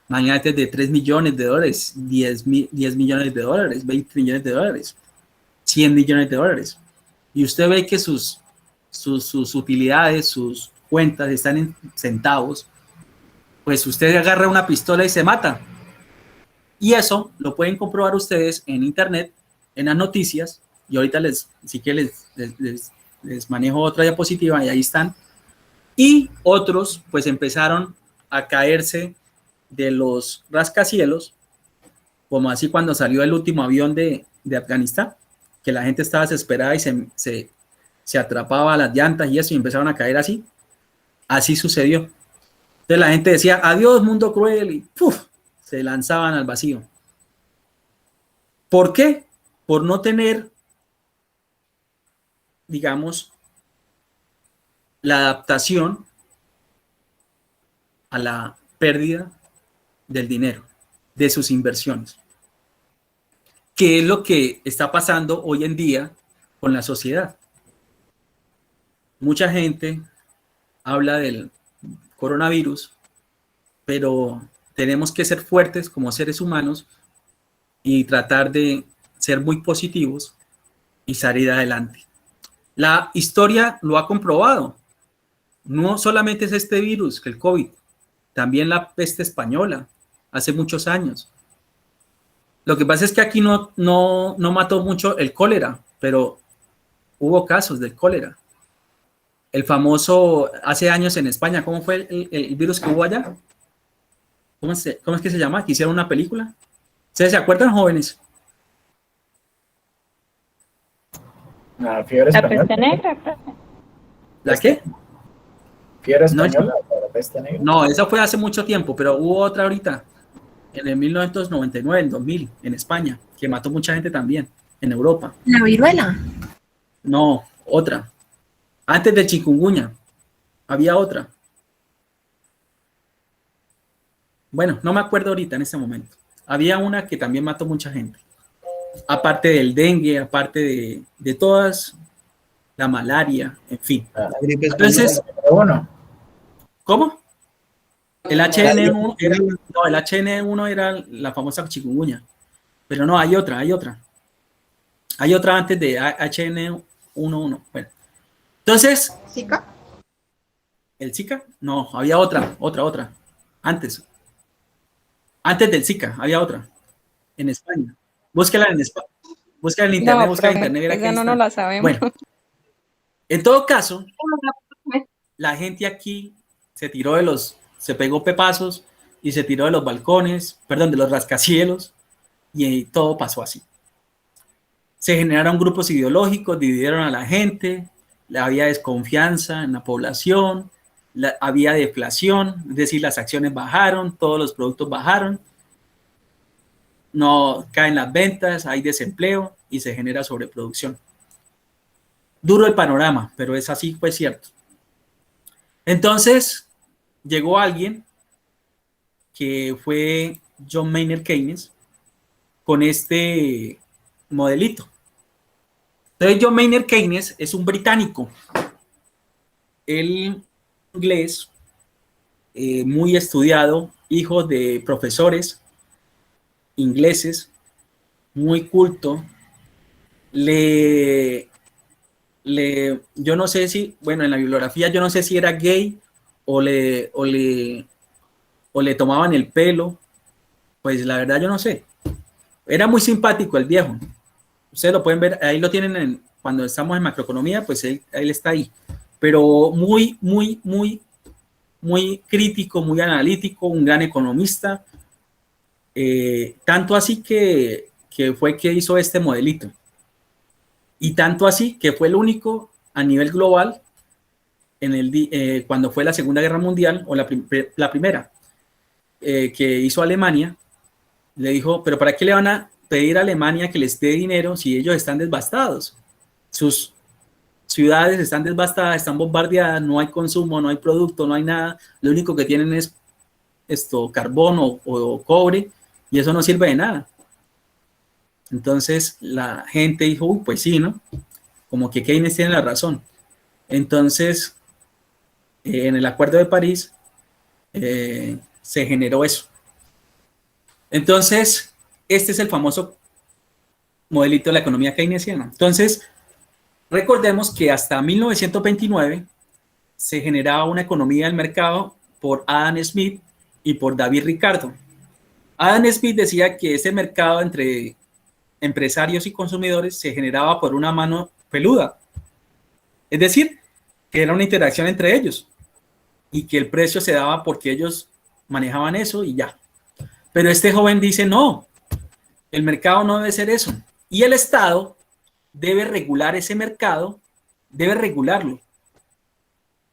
de 3 millones de dólares, 10 millones de dólares, 20 millones de dólares, 100 millones de dólares. Y usted ve que sus utilidades, sus cuentas están en centavos, pues usted agarra una pistola y se mata. Y eso lo pueden comprobar ustedes en internet, en las noticias, y ahorita sí que les manejo otra diapositiva y ahí están. Y otros pues empezaron a caerse de los rascacielos, como así cuando salió el último avión de Afganistán, que la gente estaba desesperada y se atrapaba a las llantas y eso, y empezaron a caer así. Así sucedió. Entonces la gente decía, adiós mundo cruel, y ¡puf!, se lanzaban al vacío. ¿Por qué? Por no tener, digamos, la adaptación a la pérdida del dinero, de sus inversiones. ¿Qué es lo que está pasando hoy en día con la sociedad? Mucha gente habla del coronavirus, pero tenemos que ser fuertes como seres humanos y tratar de ser muy positivos y salir adelante. La historia lo ha comprobado. No solamente es este virus, el COVID, también la peste española, hace muchos años. Lo que pasa es que aquí no mató mucho el cólera, pero hubo casos del cólera. El famoso, hace años en España, ¿cómo fue el virus que hubo allá? ¿Cómo es que se llama? ¿Que hicieron una película? ¿Ustedes se acuerdan, jóvenes? La fiebre La española. peste negra, profe. ¿La qué? Fiebre española, la peste negra. No, esa fue hace mucho tiempo, pero hubo otra ahorita, en el 1999, en 2000, en España, que mató mucha gente también, en Europa. La viruela. No, otra. Antes de chikungunya, había otra. Bueno, no me acuerdo ahorita en este momento. Había una que también mató mucha gente. Aparte del dengue, aparte de todas, la malaria, en fin. La gripe Entonces, Bueno, ¿cómo? El HN1 era, no, el HN1 era la famosa chikungunya. Pero no, hay otra. Hay otra antes de HN11. Bueno, entonces, ¿Zika? ¿el Zika? No, había otra. Antes. Antes del Zika, había otra. En España. Búsquela en España. Busca en internet, No, busca en profe, internet, verá que esa ahí no está. nos la sabemos. Bueno, en todo caso, la gente aquí se pegó pepazos y se tiró de los balcones, perdón, de los rascacielos, y todo pasó así. Se generaron grupos ideológicos, dividieron a la gente, había desconfianza en la población, había deflación, es decir, las acciones bajaron, todos los productos bajaron, no caen las ventas, hay desempleo y se genera sobreproducción. Duro el panorama, pero es así, pues cierto. Entonces, llegó alguien que fue John Maynard Keynes con este modelito. Entonces, John Maynard Keynes es un británico, él inglés, muy estudiado, hijo de profesores ingleses, muy culto. Yo no sé si, bueno, en la bibliografía yo no sé si era gay o le tomaban el pelo, pues la verdad yo no sé. Era muy simpático el viejo. Ustedes lo pueden ver, ahí lo tienen cuando estamos en macroeconomía, pues él está ahí. Pero muy crítico, muy analítico, un gran economista. Tanto así que fue que hizo este modelito. Y tanto así que fue el único a nivel global cuando fue la Segunda Guerra Mundial, o la primera, que hizo Alemania. Le dijo, pero ¿para qué le van a pedir a Alemania que les dé dinero si ellos están devastados? Sus ciudades están devastadas, están bombardeadas, no hay consumo, no hay producto, no hay nada. Lo único que tienen es carbón o cobre, y eso no sirve de nada. Entonces la gente dijo, pues sí, ¿no? Como que Keynes tiene la razón. Entonces, en el Acuerdo de París se generó eso. Entonces, este es el famoso modelito de la economía keynesiana. Entonces, recordemos que hasta 1929 se generaba una economía del mercado por Adam Smith y por David Ricardo. Adam Smith decía que ese mercado entre empresarios y consumidores se generaba por una mano peluda. Es decir, que era una interacción entre ellos y que el precio se daba porque ellos manejaban eso y ya. Pero este joven dice, no, el mercado no debe ser eso. Y el Estado debe regular ese mercado, debe regularlo.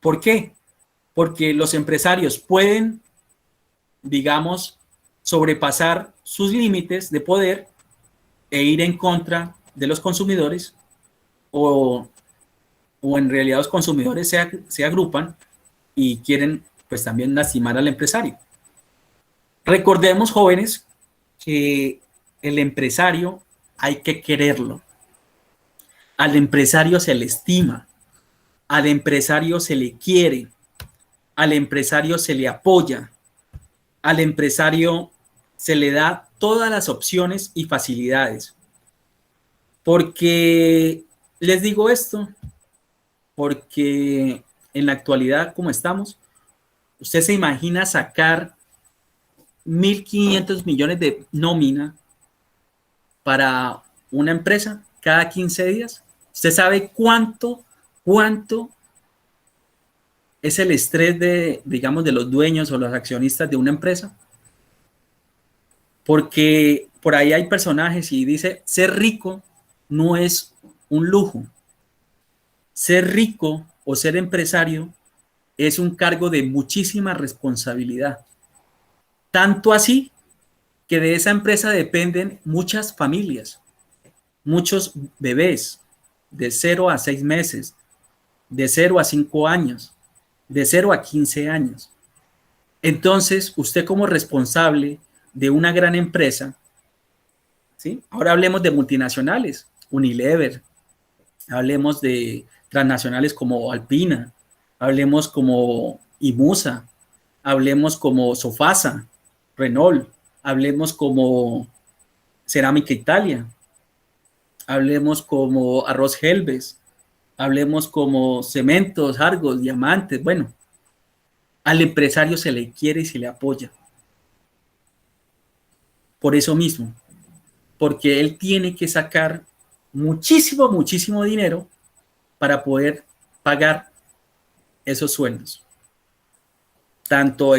¿Por qué? Porque los empresarios pueden, digamos, sobrepasar sus límites de poder e ir en contra de los consumidores, o en realidad los consumidores se agrupan y quieren pues también lastimar al empresario. Recordemos, jóvenes, que el empresario hay que quererlo. Al empresario se le estima, al empresario se le quiere, al empresario se le apoya, al empresario se le da todas las opciones y facilidades. Porque les digo esto, porque en la actualidad, como estamos, usted se imagina sacar 1.500 millones de nómina para una empresa cada 15 días. ¿Usted sabe cuánto es el estrés digamos, de los dueños o los accionistas de una empresa? Porque por ahí hay personajes y dice, ser rico no es un lujo. Ser rico o ser empresario es un cargo de muchísima responsabilidad. Tanto así que de esa empresa dependen muchas familias, muchos bebés de 0 a 6 meses, de 0 a 5 años, de 0 a 15 años. Entonces, usted como responsable de una gran empresa, ¿sí? Ahora hablemos de multinacionales, Unilever, hablemos de transnacionales como Alpina, hablemos como Imusa, hablemos como Sofasa, Renault, hablemos como Cerámica Italia, hablemos como Arroz Helves, hablemos como Cementos, Argos, Diamantes. Bueno, al empresario se le quiere y se le apoya. Por eso mismo, porque él tiene que sacar muchísimo, muchísimo dinero para poder pagar esos sueldos. Tanto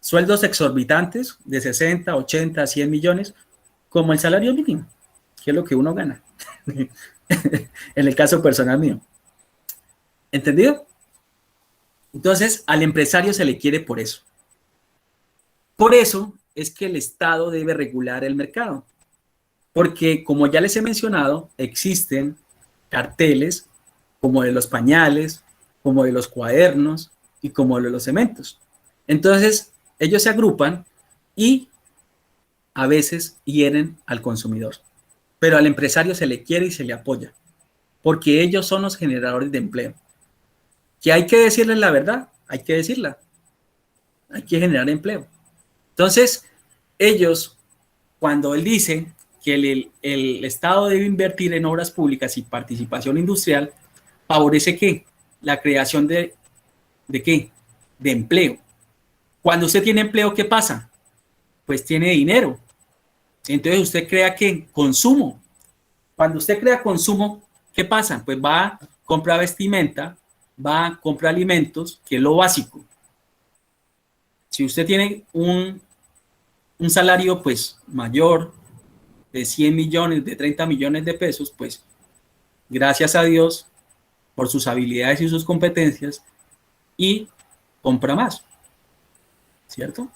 sueldos exorbitantes de 60, 80, 100 millones, como el salario mínimo, que es lo que uno gana. En el caso personal mío. ¿Entendido? Entonces, al empresario se le quiere por eso. Por eso es que el Estado debe regular el mercado. Porque, como ya les he mencionado, existen carteles como de los pañales, como de los cuadernos y como de los cementos. Entonces, ellos se agrupan y a veces hieren al consumidor. Pero al empresario se le quiere y se le apoya, porque ellos son los generadores de empleo. Que hay que decirles la verdad, hay que decirla. Hay que generar empleo. Entonces, ellos, cuando él dice que el Estado debe invertir en obras públicas y participación industrial, favorece ¿qué? La creación ¿de qué? De empleo. Cuando usted tiene empleo, ¿qué pasa? Pues tiene dinero. Entonces usted crea ¿qué? Consumo. Cuando usted crea consumo, ¿qué pasa? Pues va a comprar vestimenta, va a comprar alimentos, que es lo básico. Si usted tiene un salario pues mayor de 100 millones, de 30 millones de pesos, pues gracias a Dios por sus habilidades y sus competencias, y compra más, ¿cierto?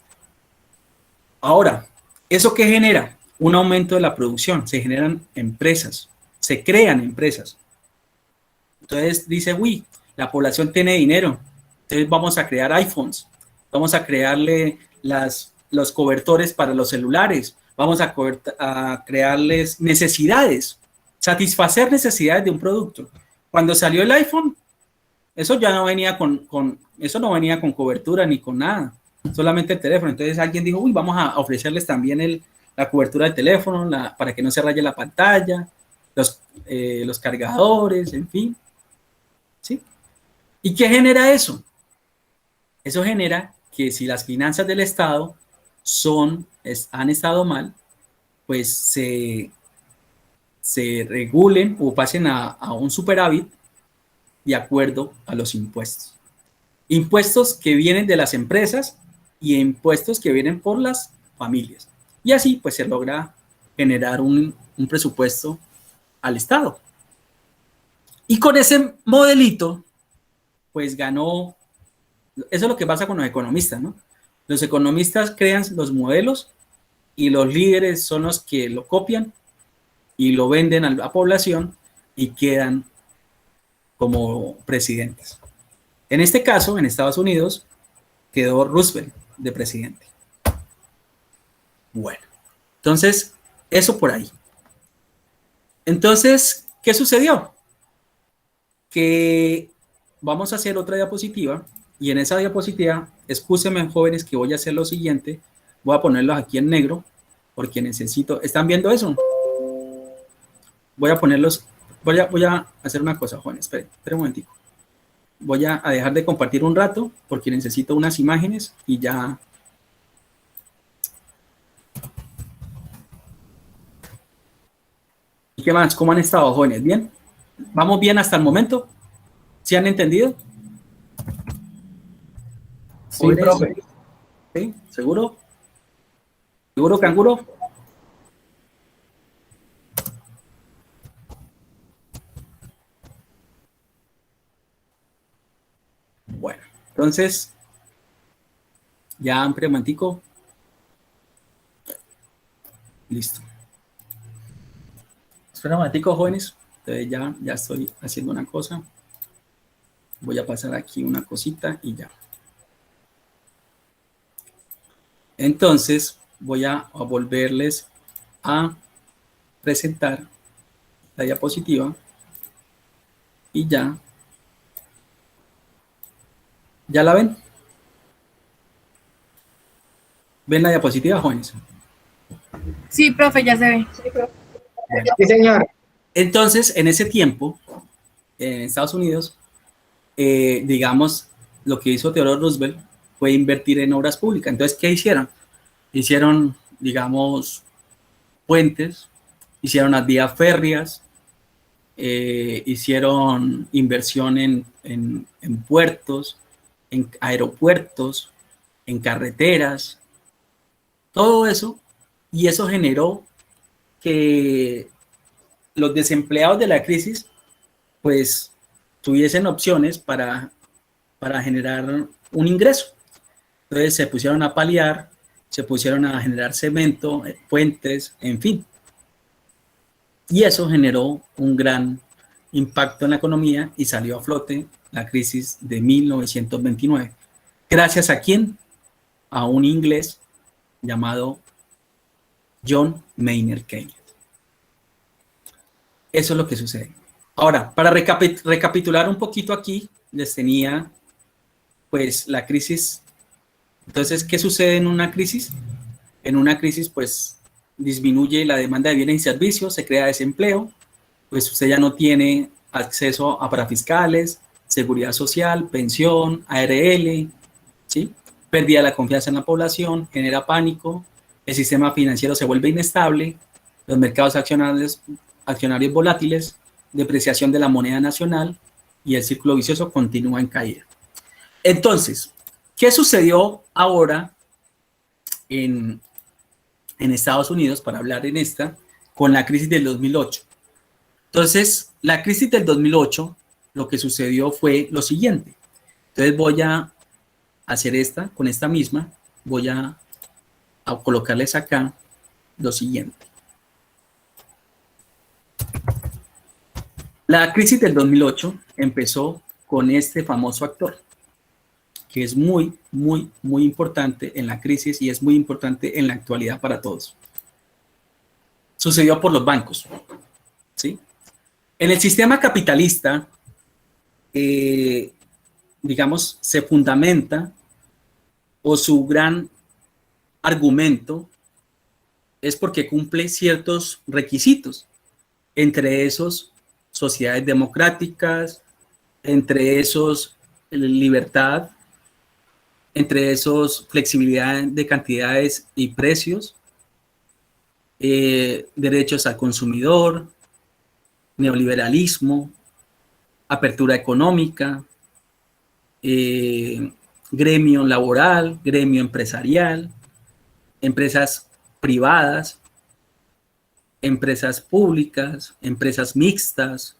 Ahora, ¿eso qué genera? Un aumento de la producción, se generan empresas, se crean empresas. Entonces dice, uy, la población tiene dinero, entonces vamos a crear iPhones, vamos a crearle los cobertores para los celulares, vamos a crearles necesidades, satisfacer necesidades de un producto. Cuando salió el iPhone, eso ya no venía eso no venía con cobertura ni con nada, solamente el teléfono. Entonces alguien dijo, uy, vamos a ofrecerles también la cobertura del teléfono para que no se raye la pantalla, los cargadores, en fin. ¿Sí? ¿Y qué genera eso? Eso genera que si las finanzas del Estado han estado mal, pues se regulen o pasen a un superávit de acuerdo a los impuestos. Impuestos que vienen de las empresas y impuestos que vienen por las familias. Y así pues se logra generar un presupuesto al Estado. Y con ese modelito, pues ganó. Eso es lo que pasa con los economistas, ¿no? Los economistas crean los modelos y los líderes son los que lo copian y lo venden a la población y quedan como presidentes. En este caso, en Estados Unidos, quedó Roosevelt de presidente. Bueno, entonces, eso por ahí. Entonces, ¿qué sucedió? Que vamos a hacer otra diapositiva y en esa diapositiva, excúsenme jóvenes que voy a hacer lo siguiente, voy a ponerlos aquí en negro porque necesito, ¿están viendo eso? Voy a ponerlos, voy a hacer una cosa, jóvenes, esperen un momentico. Voy a dejar de compartir un rato porque necesito unas imágenes y ya. ¿Y qué más? ¿Cómo han estado, jóvenes? ¿Bien? ¿Vamos bien hasta el momento? ¿Sí han entendido? Sí, profe. ¿Sí? ¿Seguro? ¿Seguro, canguro? Bueno, entonces, ya un momentico. Listo. Espera un momentico, jóvenes. Entonces ya estoy haciendo una cosa. Voy a pasar aquí una cosita y ya. Entonces, voy a volverles a presentar la diapositiva y ya. ¿Ya la ven? ¿Ven la diapositiva, jóvenes? Sí, profe, ya se ve. Bueno. Sí, señor. Entonces, en ese tiempo, en Estados Unidos, digamos, lo que hizo Theodore Roosevelt fue invertir en obras públicas. Entonces, ¿qué hicieron? Hicieron, digamos, puentes, hicieron las vías férreas, hicieron inversión en puertos, en aeropuertos, en carreteras, todo eso, y eso generó que los desempleados de la crisis pues tuviesen opciones para generar un ingreso. Entonces se pusieron a paliar, se pusieron a generar cemento, puentes, en fin. Y eso generó un gran impacto en la economía y salió a flote la crisis de 1929. ¿Gracias a quién? A un inglés llamado John Maynard Keynes. Eso es lo que sucede. Ahora, para recapitular un poquito aquí, les tenía pues la crisis. Entonces, ¿qué sucede en una crisis? En una crisis, pues, disminuye la demanda de bienes y servicios, se crea desempleo, pues usted ya no tiene acceso a parafiscales, seguridad social, pensión, ARL, ¿sí? Pérdida de la confianza en la población, genera pánico, el sistema financiero se vuelve inestable, los mercados accionarios volátiles, depreciación de la moneda nacional y el círculo vicioso continúa en caída. Entonces, ¿qué sucedió ahora en Estados Unidos, para hablar en esta, con la crisis del 2008? Entonces, la crisis del 2008, lo que sucedió fue lo siguiente. Entonces voy a hacer esta, con esta misma, voy a colocarles acá lo siguiente. La crisis del 2008 empezó con este famoso actor, que es muy, muy, muy importante en la crisis y es muy importante en la actualidad para todos. Sucedió por los bancos, ¿sí? En el sistema capitalista, digamos, se fundamenta, o su gran argumento es porque cumple ciertos requisitos, entre esos sociedades democráticas, entre esos libertad, entre esos flexibilidad de cantidades y precios, derechos al consumidor, neoliberalismo, apertura económica, gremio laboral, gremio empresarial, empresas privadas, empresas públicas, empresas mixtas,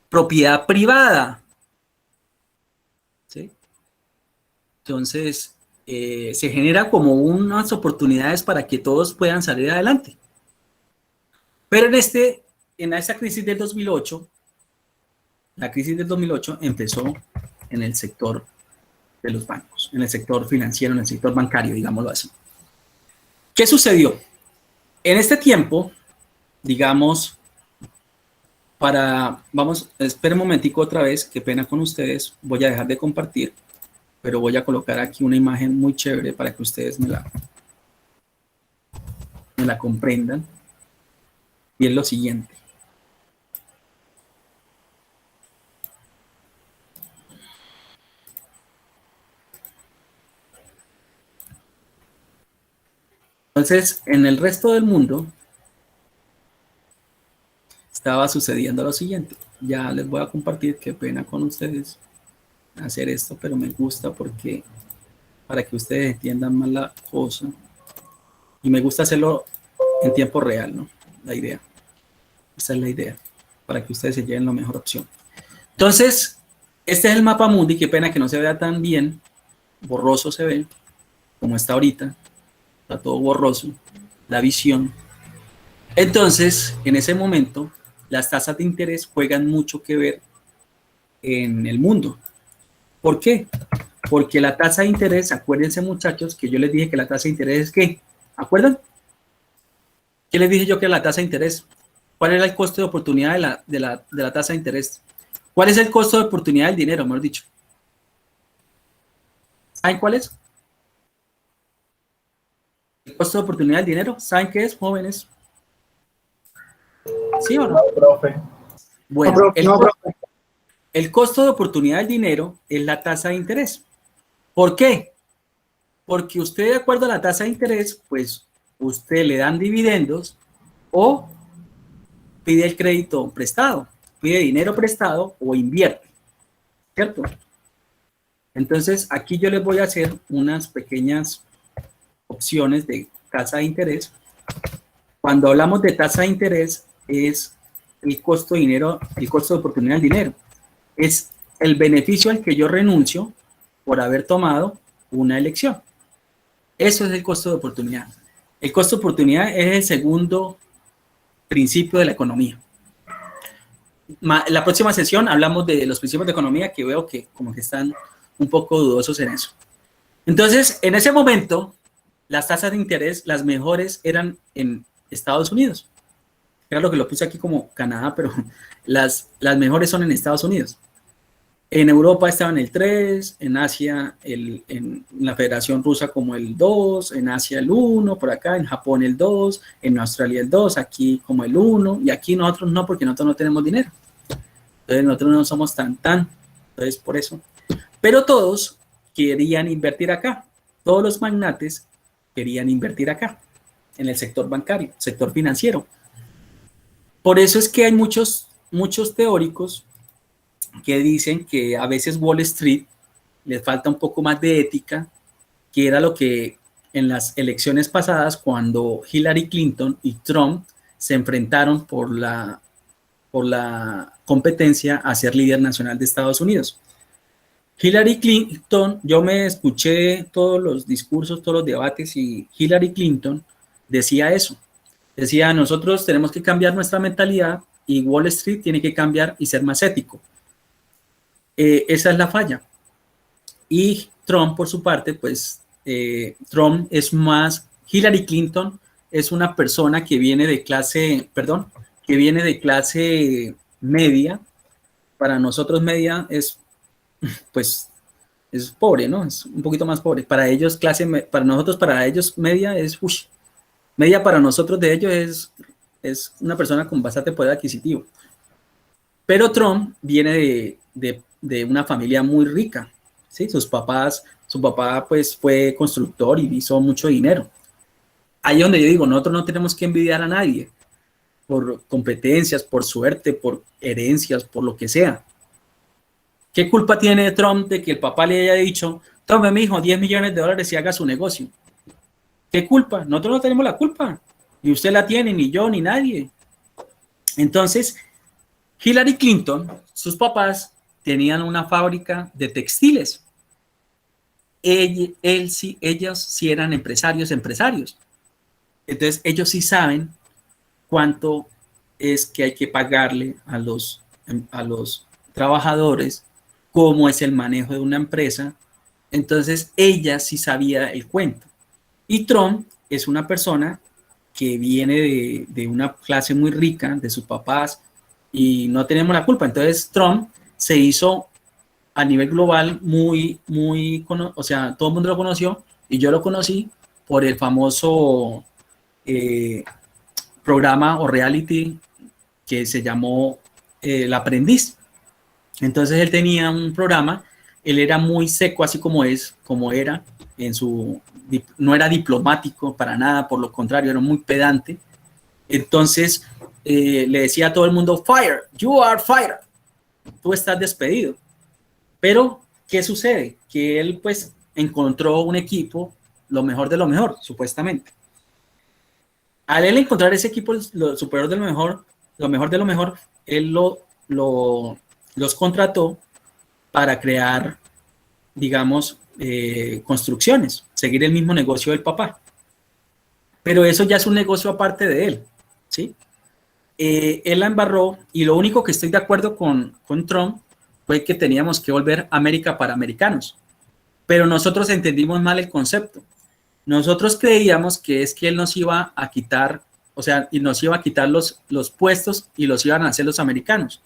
propiedad privada, ¿sí? Entonces, se genera como unas oportunidades para que todos puedan salir adelante. Pero en esta crisis del 2008, la crisis del 2008 empezó en el sector de los bancos, en el sector financiero, en el sector bancario, digámoslo así. ¿Qué sucedió? En este tiempo, digamos, esperen un momentico otra vez, qué pena con ustedes, voy a dejar de compartir, pero voy a colocar aquí una imagen muy chévere para que ustedes me la comprendan. Y es lo siguiente. Entonces, en el resto del mundo estaba sucediendo lo siguiente. Ya les voy a compartir, qué pena con ustedes hacer esto, pero me gusta porque para que ustedes entiendan más la cosa. Y me gusta hacerlo en tiempo real, ¿no? La idea. Esa es la idea, para que ustedes se lleven la mejor opción. Entonces, este es el mapa mundi, qué pena que no se vea tan bien, borroso se ve, como está ahorita, está todo borroso, la visión. Entonces, en ese momento, las tasas de interés juegan mucho que ver en el mundo. ¿Por qué? Porque la tasa de interés, acuérdense muchachos, que yo les dije que la tasa de interés es ¿qué? ¿Acuerdan? ¿Qué les dije yo que era la tasa de interés? ¿Cuál era el costo de oportunidad de la tasa de interés? ¿Cuál es el costo de oportunidad del dinero, mejor dicho? ¿Saben cuál es? El costo de oportunidad del dinero. ¿Saben qué es, jóvenes? ¿Sí o no? No, profe. Bueno, No, profe. el costo de oportunidad del dinero es la tasa de interés. ¿Por qué? Porque usted, de acuerdo a la tasa de interés, pues usted le dan dividendos o pide el crédito prestado, pide dinero prestado o invierte, ¿cierto? Entonces, aquí yo les voy a hacer unas pequeñas opciones de tasa de interés. Cuando hablamos de tasa de interés, es el costo de dinero, el costo de oportunidad del dinero. Es el beneficio al que yo renuncio por haber tomado una elección. Eso es el costo de oportunidad. El costo de oportunidad es el segundo principio de la economía. La próxima sesión hablamos de los principios de economía, que veo que como que están un poco dudosos en eso. Entonces, en ese momento, las tasas de interés, las mejores eran en Estados Unidos. Era lo que lo puse aquí como Canadá, pero las mejores son en Estados Unidos. En Europa estaban el 3, en Asia, en la Federación Rusa como el 2, en Asia el 1, por acá, en Japón el 2, en Australia el 2, aquí como el 1, y aquí nosotros no, porque nosotros no tenemos dinero. Entonces nosotros no somos tan, entonces por eso. Pero todos querían invertir acá, todos los magnates querían invertir acá, en el sector bancario, sector financiero. Por eso es que hay muchos teóricos que dicen que a veces Wall Street les falta un poco más de ética, que era lo que en las elecciones pasadas, cuando Hillary Clinton y Trump se enfrentaron por la competencia a ser líder nacional de Estados Unidos. Hillary Clinton, yo me escuché todos los discursos, todos los debates, y Hillary Clinton decía eso. Decía, nosotros tenemos que cambiar nuestra mentalidad y Wall Street tiene que cambiar y ser más ético. Esa es la falla. Y Trump, por su parte, pues Trump es más, Hillary Clinton es una persona que viene de clase media. Para nosotros media es, pues, es pobre, ¿no? Es un poquito más pobre. Para ellos para ellos media es, media para nosotros de ellos es una persona con bastante poder adquisitivo. Pero Trump viene de una familia muy rica, ¿sí? Su papá pues fue constructor y hizo mucho dinero. Ahí es donde yo digo, nosotros no tenemos que envidiar a nadie por competencias, por suerte, por herencias, por lo que sea. ¿Qué culpa tiene Trump de que el papá le haya dicho, tome, mijo, 10 millones de dólares y haga su negocio? ¿Qué culpa? Nosotros no tenemos la culpa. Ni usted la tiene, ni yo, ni nadie. Entonces, Hillary Clinton, sus papás tenían una fábrica de textiles. Ellos sí eran empresarios. Entonces, ellos sí saben cuánto es que hay que pagarle a los trabajadores, cómo es el manejo de una empresa. Entonces, ella sí sabía el cuento. Y Trump es una persona que viene de una clase muy rica, de sus papás, y no tenemos la culpa. Entonces, Trump se hizo a nivel global o sea, todo el mundo lo conoció, y yo lo conocí por el famoso programa o reality que se llamó El Aprendiz. Entonces él tenía un programa, él era muy seco, así como era no era diplomático para nada, por lo contrario, era muy pedante. Entonces le decía a todo el mundo, fire, you are fired, tú estás despedido. Pero, ¿qué sucede? Que él pues encontró un equipo, lo mejor de lo mejor, supuestamente. Al él encontrar ese equipo, lo superior de lo mejor de lo mejor, él los contrató para crear, digamos, construcciones, seguir el mismo negocio del papá. Pero eso ya es un negocio aparte de él, ¿sí? Él la embarró, y lo único que estoy de acuerdo con Trump fue que teníamos que volver América para americanos. Pero nosotros entendimos mal el concepto. Nosotros creíamos que es que él nos iba a quitar, o sea, y nos iba a quitar los puestos y los iban a hacer los americanos.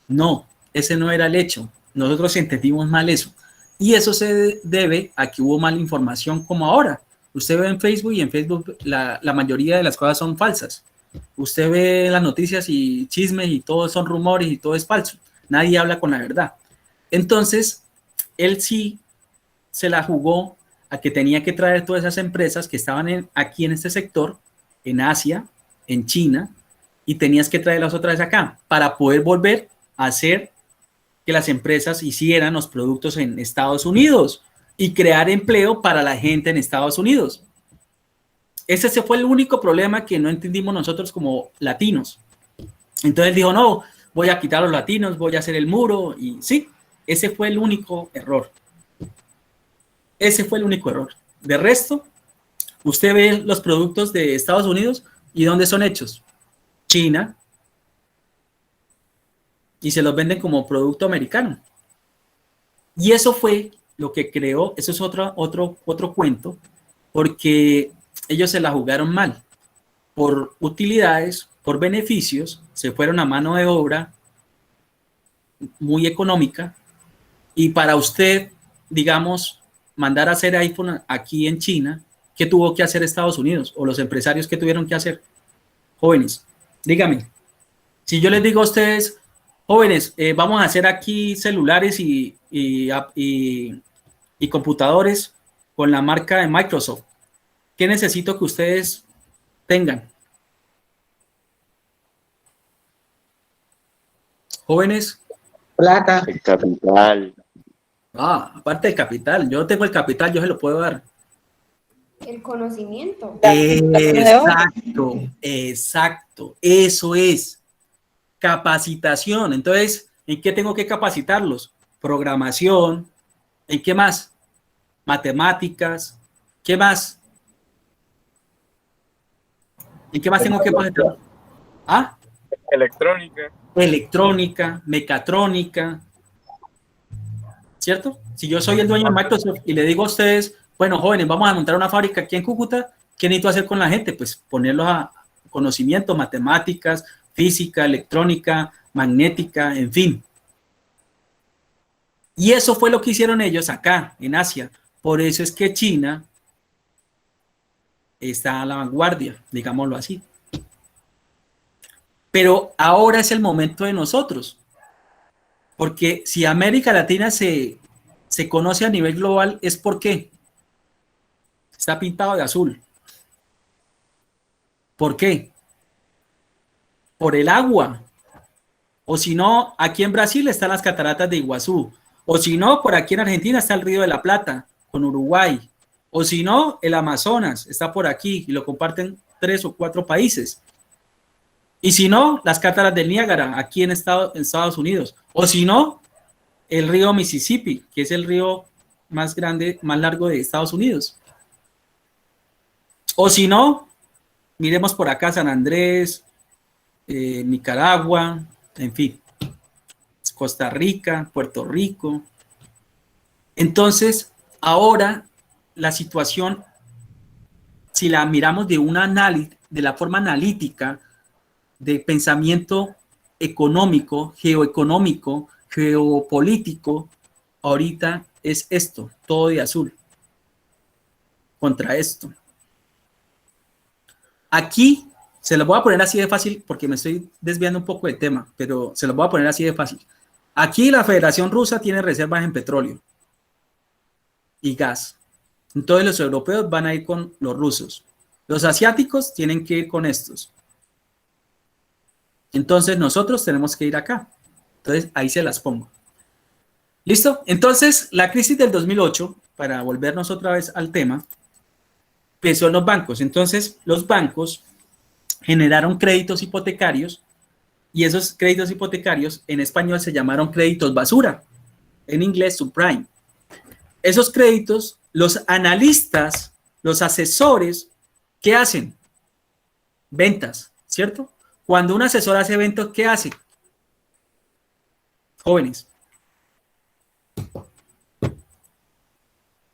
No, ese no era el hecho. Nosotros entendimos mal eso. Y eso se debe a que hubo mala información como ahora. Usted ve en Facebook, y en Facebook la mayoría de las cosas son falsas. Usted ve las noticias y chismes y todo son rumores y todo es falso. Nadie habla con la verdad. Entonces, él sí se la jugó a que tenía que traer todas esas empresas que estaban aquí en este sector, en Asia, en China, y tenías que traerlas otra vez acá para poder volver a hacer que las empresas hicieran los productos en Estados Unidos y crear empleo para la gente en Estados Unidos. Ese fue el único problema que no entendimos nosotros como latinos. Entonces dijo, no, voy a quitar a los latinos, voy a hacer el muro. Y sí, ese fue el único error. Ese fue el único error. De resto, usted ve los productos de Estados Unidos y ¿dónde son hechos? China. Y se los venden como producto americano. Y eso fue lo que creó, eso es otro cuento, porque ellos se la jugaron mal. Por utilidades, por beneficios, se fueron a mano de obra muy económica. Y para usted, digamos, mandar a hacer iPhone aquí en China, ¿qué tuvo que hacer Estados Unidos? O los empresarios, ¿qué tuvieron que hacer? Jóvenes, dígame. Si yo les digo a ustedes, jóvenes, vamos a hacer aquí celulares y computadores con la marca de Microsoft, ¿qué necesito que ustedes tengan? Jóvenes. Plata. El capital. Aparte del capital, yo tengo el capital, yo se lo puedo dar. El conocimiento. Exacto, eso es capacitación. Entonces, ¿en qué tengo que capacitarlos? Programación, ¿en qué más? Matemáticas, ¿qué más? ¿En qué más tengo que capacitarlos? Electrónica, mecatrónica, ¿cierto? Si yo soy el dueño de Microsoft y le digo a ustedes, bueno, jóvenes, vamos a montar una fábrica aquí en Cúcuta, ¿qué necesito hacer con la gente? Pues ponerlos a conocimiento, matemáticas, física, electrónica, magnética, en fin. Y eso fue lo que hicieron ellos acá, en Asia. Por eso es que China está a la vanguardia, digámoslo así. Pero ahora es el momento de nosotros. Porque si América Latina se conoce a nivel global, ¿es por qué? Está pintado de azul. ¿Por qué? Por el agua. O si no, aquí en Brasil están las cataratas de Iguazú. O si no, por aquí en Argentina está el Río de la Plata con Uruguay. O si no, el Amazonas está por aquí y lo comparten 3 o 4 países. Y si no, las cataratas del Niágara aquí en Estados Unidos. O si no, el río Mississippi, que es el río más grande, más largo de Estados Unidos. O si no, miremos por acá San Andrés, Nicaragua, en fin, Costa Rica, Puerto Rico. Entonces, ahora la situación, si la miramos de la forma analítica, de pensamiento económico, geoeconómico, geopolítico, ahorita es esto, todo de azul, contra esto. Aquí se lo voy a poner así de fácil porque me estoy desviando un poco del tema, pero se lo voy a poner así de fácil. Aquí la Federación Rusa tiene reservas en petróleo y gas. Entonces los europeos van a ir con los rusos. Los asiáticos tienen que ir con estos. Entonces nosotros tenemos que ir acá. Entonces ahí se las pongo. ¿Listo? Entonces la crisis del 2008, para volvernos otra vez al tema, empezó en los bancos. Entonces los bancos generaron créditos hipotecarios y esos créditos hipotecarios en español se llamaron créditos basura, en inglés subprime. Esos créditos, los analistas, los asesores, ¿qué hacen? Ventas, ¿cierto? Cuando un asesor hace ventas, ¿qué hace? Jóvenes.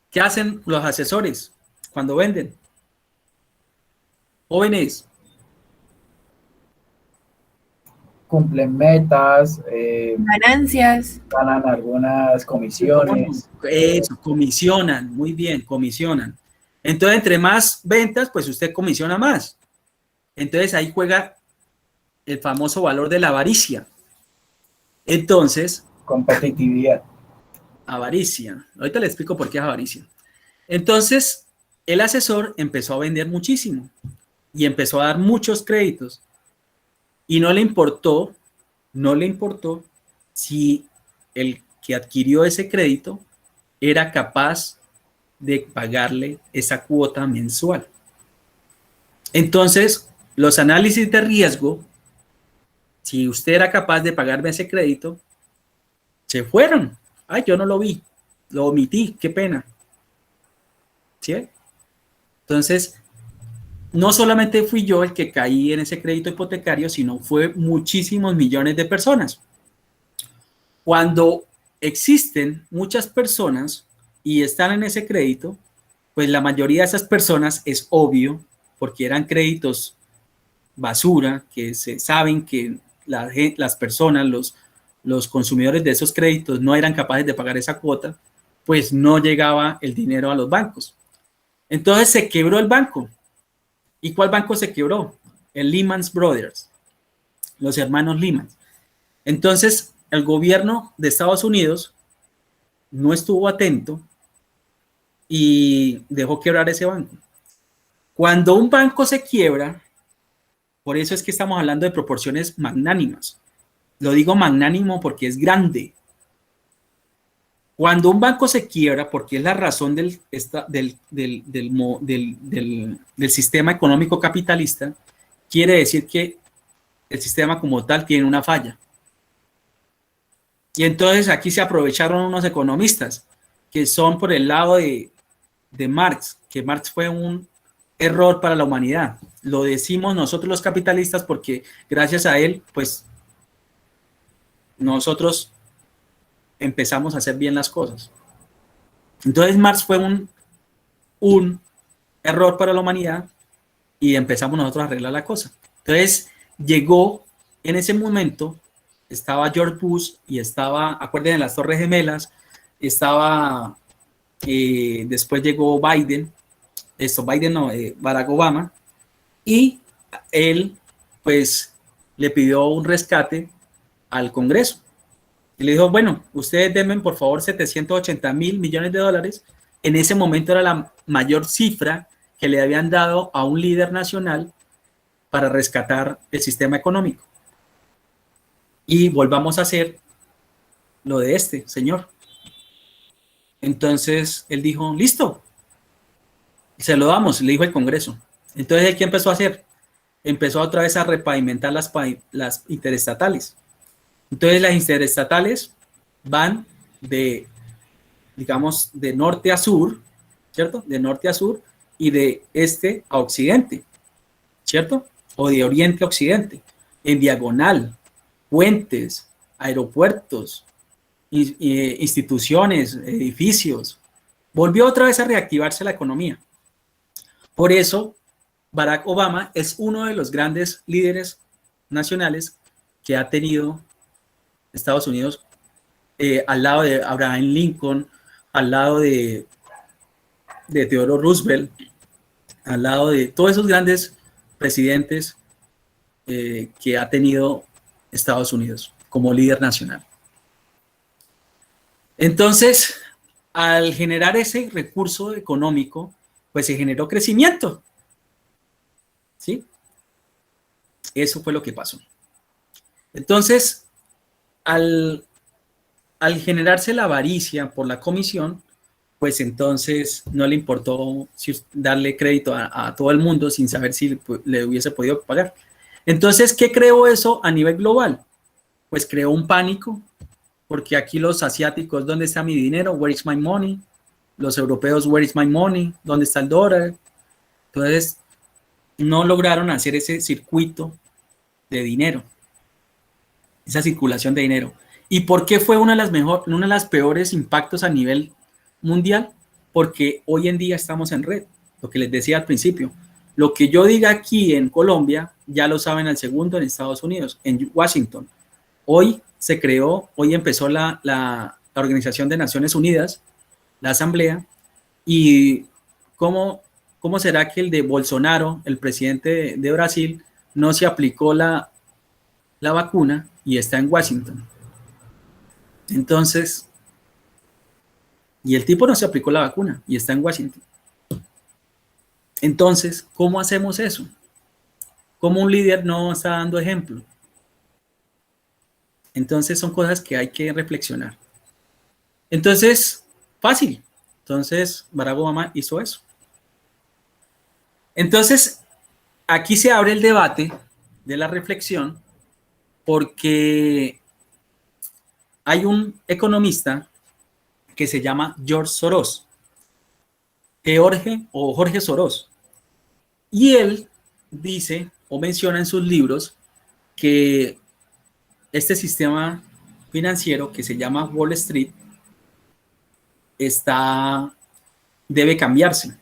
¿Qué hacen los asesores cuando venden? Jóvenes. Cumplen metas, Ganancias. ganan algunas comisiones. Eso, comisionan, muy bien, comisionan. Entonces, entre más ventas, pues usted comisiona más. Entonces, ahí juega el famoso valor de la avaricia. Entonces, Competitividad. avaricia. Ahorita le explico por qué es avaricia. Entonces, el asesor empezó a vender muchísimo y empezó a dar muchos créditos. y no le importó si el que adquirió ese crédito era capaz de pagarle esa cuota mensual. Entonces, los análisis de riesgo, si usted era capaz de pagarme ese crédito, se fueron. Ay, yo no lo vi, lo omití, qué pena. ¿Sí? Entonces, no solamente fui yo el que caí en ese crédito hipotecario, sino fue muchísimos millones de personas. Cuando existen muchas personas y están en ese crédito, pues la mayoría de esas personas es obvio, porque eran créditos basura, que se saben que las personas, los consumidores de esos créditos no eran capaces de pagar esa cuota, pues no llegaba el dinero a los bancos. Entonces se quebró el banco. ¿Y cuál banco se quebró? El Lehman Brothers, los hermanos Lehman. Entonces el gobierno de Estados Unidos no estuvo atento y dejó quebrar ese banco. Cuando un banco se quiebra, por eso es que estamos hablando de proporciones magnánimas. Lo digo magnánimo porque es grande. Cuando un banco se quiebra, porque es la razón del sistema económico capitalista, quiere decir que el sistema como tal tiene una falla. Y entonces aquí se aprovecharon unos economistas que son por el lado de Marx, que Marx fue un error para la humanidad. Lo decimos nosotros los capitalistas porque gracias a él, pues, nosotros empezamos a hacer bien las cosas. Entonces Marx fue un error para la humanidad y empezamos nosotros a arreglar la cosa. Entonces llegó en ese momento, estaba George Bush y estaba, acuérdense de las Torres Gemelas, estaba, después llegó Barack Obama, y él pues le pidió un rescate al Congreso. Y le dijo, bueno, ustedes denme por favor 780 mil millones de dólares. En ese momento era la mayor cifra que le habían dado a un líder nacional para rescatar el sistema económico. Y volvamos a hacer lo de este señor. Entonces él dijo, listo, se lo damos, le dijo el Congreso. Entonces, ¿qué empezó a hacer? Empezó otra vez a repavimentar las interestatales. Entonces, las interestatales van de, digamos, de norte a sur, ¿cierto? De norte a sur y de este a occidente, ¿cierto? O de oriente a occidente, en diagonal, puentes, aeropuertos, instituciones, edificios. Volvió otra vez a reactivarse la economía. Por eso, Barack Obama es uno de los grandes líderes nacionales que ha tenido Estados Unidos, al lado de Abraham Lincoln, al lado de Theodore Roosevelt, al lado de todos esos grandes presidentes que ha tenido Estados Unidos como líder nacional. Entonces, al generar ese recurso económico, pues se generó crecimiento. ¿Sí? Eso fue lo que pasó. Entonces, al generarse la avaricia por la comisión, pues entonces no le importó darle crédito a todo el mundo sin saber si le hubiese podido pagar. Entonces, ¿qué creó eso a nivel global? Pues creó un pánico, porque aquí los asiáticos, ¿dónde está mi dinero? Where is my money? Los europeos, where is my money? ¿Dónde está el dólar? Entonces, no lograron hacer ese circuito de dinero, esa circulación de dinero. ¿Y por qué fue uno de los peores impactos a nivel mundial? Porque hoy en día estamos en red, lo que les decía al principio. Lo que yo diga aquí en Colombia, ya lo saben al segundo en Estados Unidos, en Washington. Hoy empezó la Organización de Naciones Unidas, la Asamblea, y ¿cómo será que el de Bolsonaro, el presidente de Brasil, no se aplicó la vacuna y está en Washington? Entonces, y el tipo no se aplicó la vacuna y está en Washington. Entonces, ¿cómo hacemos eso? ¿Cómo un líder no está dando ejemplo? Entonces son cosas que hay que reflexionar. Entonces, fácil. Entonces, Barack Obama hizo eso. Entonces, aquí se abre el debate de la reflexión porque hay un economista que se llama George Soros, Jorge Soros, y él dice o menciona en sus libros que este sistema financiero que se llama Wall Street debe cambiarse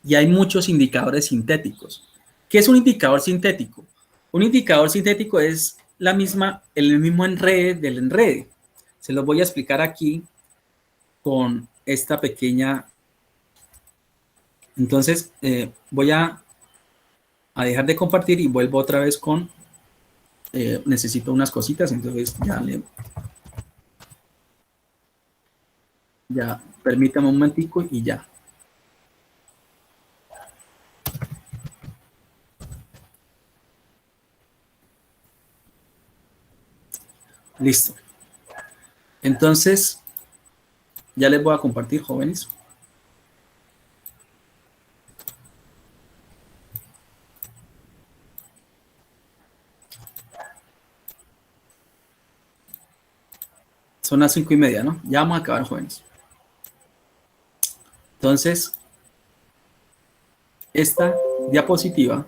y hay muchos indicadores sintéticos. ¿Qué es un indicador sintético? Un indicador sintético es el mismo enrede del enrede. Se los voy a explicar aquí con esta pequeña. Entonces, voy a dejar de compartir y vuelvo otra vez con. Necesito unas cositas, entonces ya permítame un momentico y ya. Listo. Entonces, ya les voy a compartir, jóvenes. Son las 5:30, ¿no? Ya vamos a acabar, jóvenes. Entonces, esta diapositiva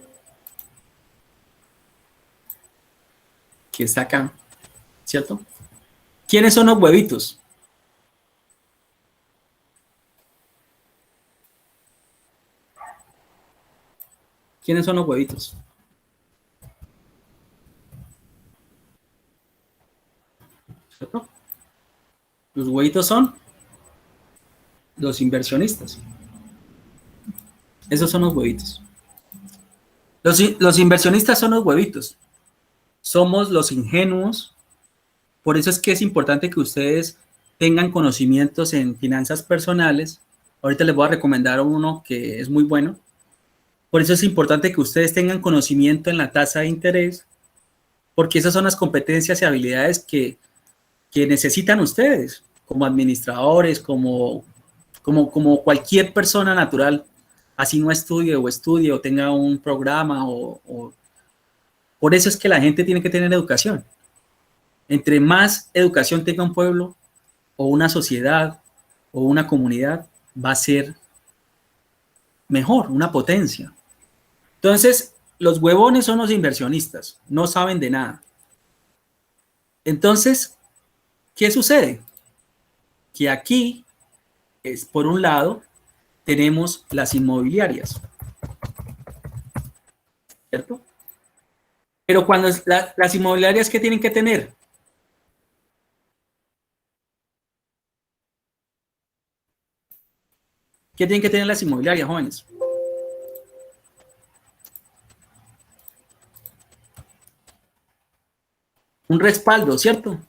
que está acá, ¿cierto? ¿Quiénes son los huevitos? ¿Quiénes son los huevitos? ¿Cierto? Los huevitos son los inversionistas. Esos son los huevitos. Los inversionistas son los huevitos. Somos los ingenuos. Por eso es que es importante que ustedes tengan conocimientos en finanzas personales. Ahorita les voy a recomendar uno que es muy bueno. Por eso es importante que ustedes tengan conocimiento en la tasa de interés, porque esas son las competencias y habilidades que necesitan ustedes como administradores, como cualquier persona natural, así no estudie o tenga un programa por eso es que la gente tiene que tener educación. Entre más educación tenga un pueblo o una sociedad o una comunidad, va a ser mejor, una potencia. Entonces, los huevones son los inversionistas, no saben de nada. Entonces, ¿qué sucede? Que aquí, por un lado, tenemos las inmobiliarias, ¿cierto? Pero cuando las inmobiliarias, ¿qué tienen que tener? ¿Qué tienen que tener las inmobiliarias, jóvenes? Un respaldo, ¿cierto?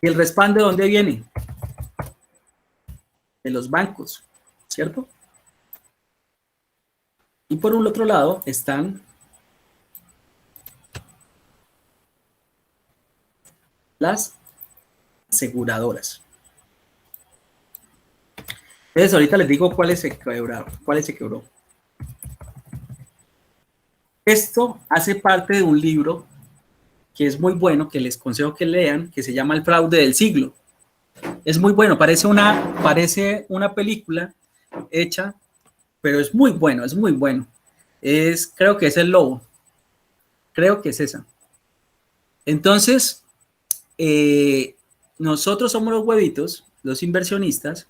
¿Y el respaldo de dónde viene? De los bancos, ¿cierto? Y por un otro lado están las aseguradoras. Entonces ahorita les digo cuáles se quebró. Esto hace parte de un libro que es muy bueno, que les aconsejo que lean, que se llama El fraude del siglo. Es muy bueno, parece una película hecha, pero es muy bueno, es muy bueno. Creo que es El Lobo. Creo que es esa. Entonces, nosotros somos los huevitos, los inversionistas.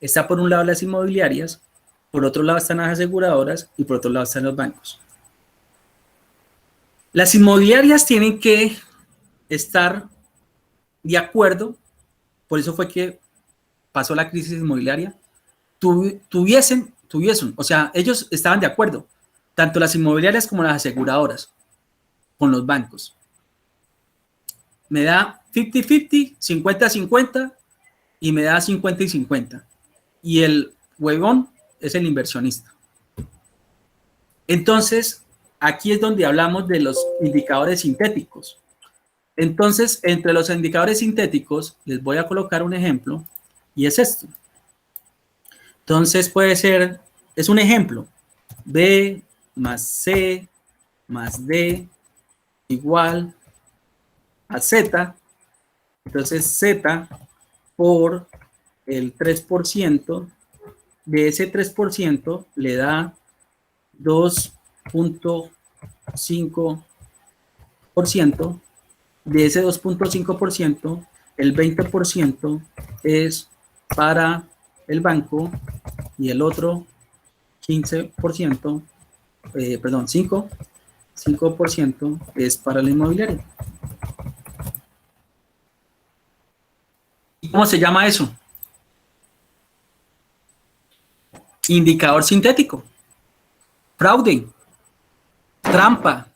Está por un lado las inmobiliarias, por otro lado están las aseguradoras y por otro lado están los bancos. Las inmobiliarias tienen que estar de acuerdo, por eso fue que pasó la crisis inmobiliaria, tuviesen, o sea, ellos estaban de acuerdo, tanto las inmobiliarias como las aseguradoras, con los bancos. Me da 50-50, 50-50 y me da 50 y 50. Y el huevón es el inversionista. Entonces, aquí es donde hablamos de los indicadores sintéticos. Entonces, entre los indicadores sintéticos, les voy a colocar un ejemplo, y es esto. Entonces, puede ser, es un ejemplo, B más C más D igual a Z. Entonces, Z por el 3%, de ese 3% le da 2.5%. De ese 2.5%, el 20% es para el banco y el otro 15%, perdón, 5% es para la inmobiliaria. ¿Cómo se llama eso? Indicador sintético, fraude, trampa,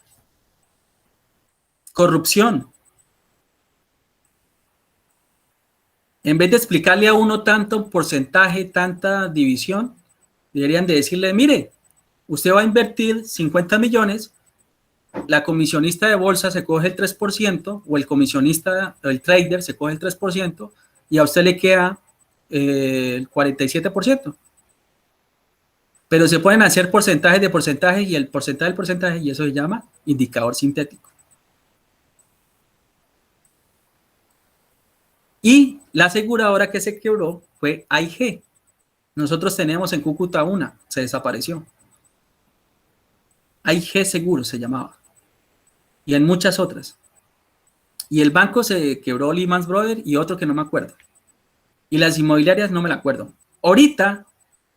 corrupción. En vez de explicarle a uno tanto porcentaje, tanta división, deberían de decirle, mire, usted va a invertir 50 millones, la comisionista de bolsa se coge el 3%, o el comisionista, el trader se coge el 3%, y a usted le queda el 47%. Pero se pueden hacer porcentajes de porcentajes y el porcentaje del porcentaje, y eso se llama indicador sintético. Y la aseguradora que se quebró fue AIG. Nosotros tenemos en Cúcuta una, se desapareció. AIG Seguro se llamaba. Y en muchas otras. Y el banco se quebró, Lehman Brothers, y otro que no me acuerdo. Y las inmobiliarias no me la acuerdo. Ahorita,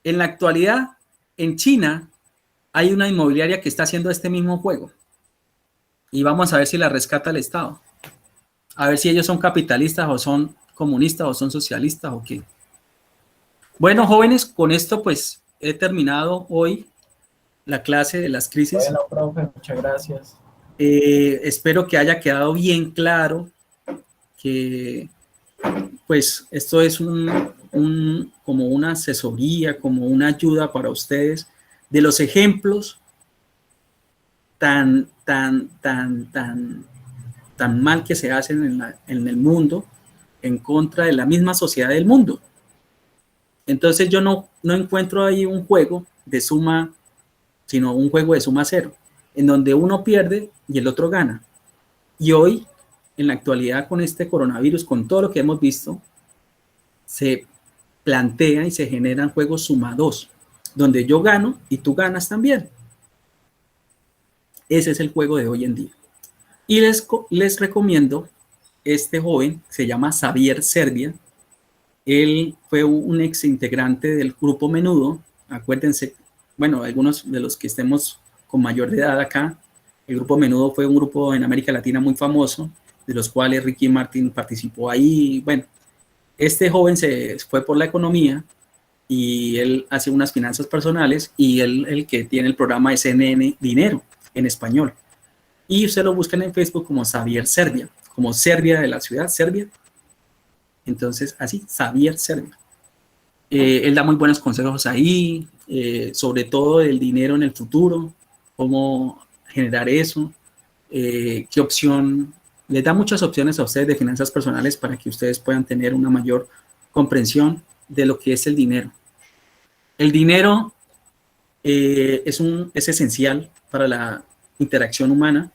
en la actualidad, en China, hay una inmobiliaria que está haciendo este mismo juego. Y vamos a ver si la rescata el Estado. A ver si ellos son capitalistas o son comunistas o son socialistas o qué. Bueno, jóvenes, con esto pues he terminado hoy la clase de las crisis. Bueno, profe, muchas gracias. Espero que haya quedado bien claro que pues esto es como una asesoría, como una ayuda para ustedes de los ejemplos tan mal que se hacen en el mundo en contra de la misma sociedad del mundo. Entonces yo no encuentro ahí un juego de suma, sino un juego de suma cero, en donde uno pierde y el otro gana. Y hoy, en la actualidad, con este coronavirus, con todo lo que hemos visto, se plantea y se generan juegos suma 2, donde yo gano y tú ganas también. Ese es el juego de hoy en día. Y les recomiendo este joven, se llama Xavier Serbia. Él fue un ex integrante del grupo Menudo. Acuérdense, bueno, algunos de los que estemos con mayor de edad acá, el grupo Menudo fue un grupo en América Latina muy famoso, de los cuales Ricky Martin participó ahí. Bueno, este joven se fue por la economía y él hace unas finanzas personales y él el que tiene el programa es CNN Dinero en español. Y usted lo buscan en Facebook como Xavier Serbia, como Serbia de la ciudad, Serbia. Entonces, así, Xavier Serbia. Él da muy buenos consejos ahí, sobre todo el dinero en el futuro, cómo generar eso, qué opción. Les da muchas opciones a ustedes de finanzas personales para que ustedes puedan tener una mayor comprensión de lo que es el dinero. El dinero es esencial para la interacción humana,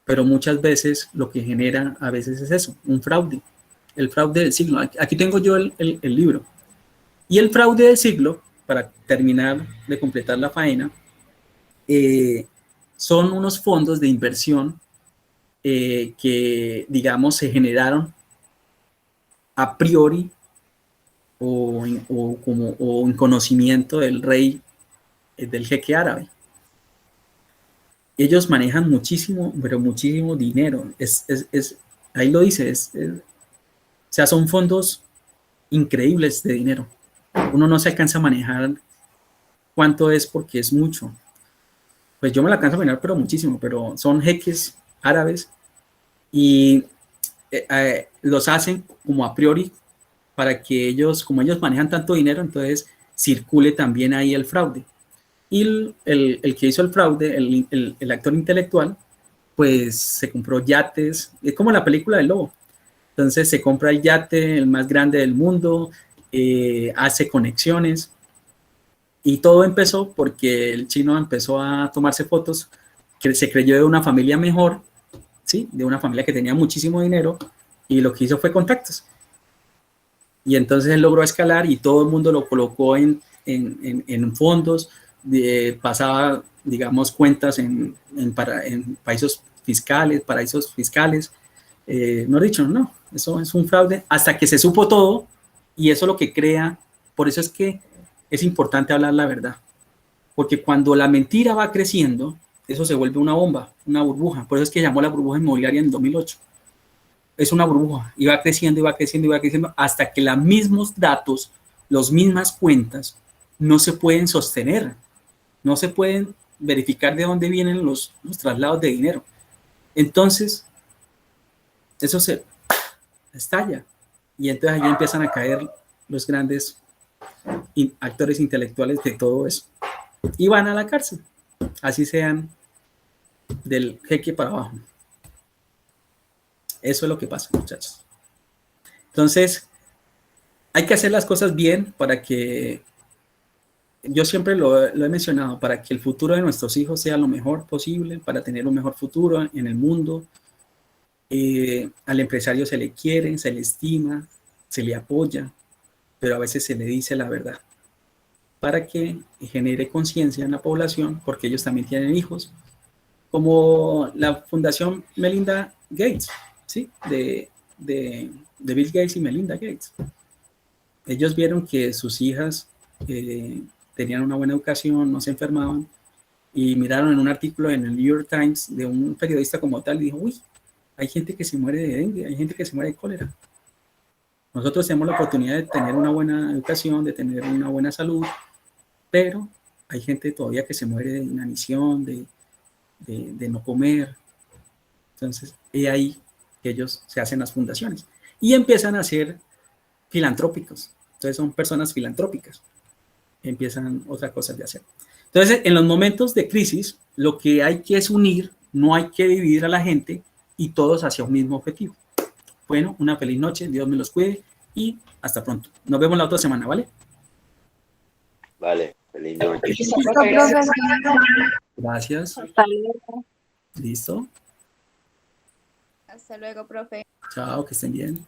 pero muchas veces lo que genera a veces es eso, un fraude, el fraude del siglo. Aquí tengo yo el libro. Y el fraude del siglo, para terminar de completar la faena, son unos fondos de inversión que, digamos, se generaron a priori o en conocimiento del rey, del jeque árabe. Ellos manejan muchísimo, pero muchísimo dinero. Ahí lo dice, o sea, son fondos increíbles de dinero. Uno no se alcanza a manejar cuánto es porque es mucho. Pues yo me la alcanzo a manejar, pero muchísimo, pero son jeques árabes y los hacen como a priori para que ellos, como ellos manejan tanto dinero, entonces circule también ahí el fraude. Y el que hizo el fraude, el actor intelectual, pues se compró yates, es como la película del lobo. Entonces se compra el yate, el más grande del mundo, hace conexiones, y todo empezó porque el chino empezó a tomarse fotos, que se creyó de una familia mejor, ¿sí? De una familia que tenía muchísimo dinero, y lo que hizo fue contactos. Y entonces él logró escalar y todo el mundo lo colocó en fondos, pasaba, digamos, cuentas en paraísos fiscales. No he dicho, no, eso es un fraude, hasta que se supo todo, y eso es lo que crea. Por eso es que es importante hablar la verdad, porque cuando la mentira va creciendo, eso se vuelve una bomba, una burbuja. Por eso es que llamó la burbuja inmobiliaria en 2008. Es una burbuja, y va creciendo, y va creciendo, y va creciendo, hasta que los mismos datos, las mismas cuentas, no se pueden sostener, no se pueden verificar de dónde vienen los traslados de dinero. Entonces, eso se estalla, y entonces ahí empiezan a caer los grandes actores intelectuales de todo eso, y van a la cárcel, así sean del jeque para abajo. Eso es lo que pasa, muchachos. Entonces, hay que hacer las cosas bien para que, yo siempre lo he mencionado, para que el futuro de nuestros hijos sea lo mejor posible, para tener un mejor futuro en el mundo. Al empresario se le quiere, se le estima, se le apoya, pero a veces se le dice la verdad, para que genere conciencia en la población, porque ellos también tienen hijos, como la Fundación Melinda Gates, ¿sí? De Bill Gates y Melinda Gates. Ellos vieron que sus hijas tenían una buena educación, no se enfermaban, y miraron en un artículo en el New York Times de un periodista como tal, y dijo, uy, hay gente que se muere de dengue, hay gente que se muere de cólera. Nosotros tenemos la oportunidad de tener una buena educación, de tener una buena salud, pero hay gente todavía que se muere de inanición, de no comer. Entonces, es ahí que ellos se hacen las fundaciones y empiezan a ser filantrópicos. Entonces, son personas filantrópicas. Empiezan otras cosas de hacer. Entonces, en los momentos de crisis, lo que hay que es unir, no hay que dividir a la gente, y todos hacia un mismo objetivo. Bueno, una feliz noche, Dios me los cuide y hasta pronto. Nos vemos la otra semana, ¿vale? Vale, feliz noche. Listo, profe, gracias. Gracias. Hasta luego. Listo. Hasta luego, profe. Chao, que estén bien.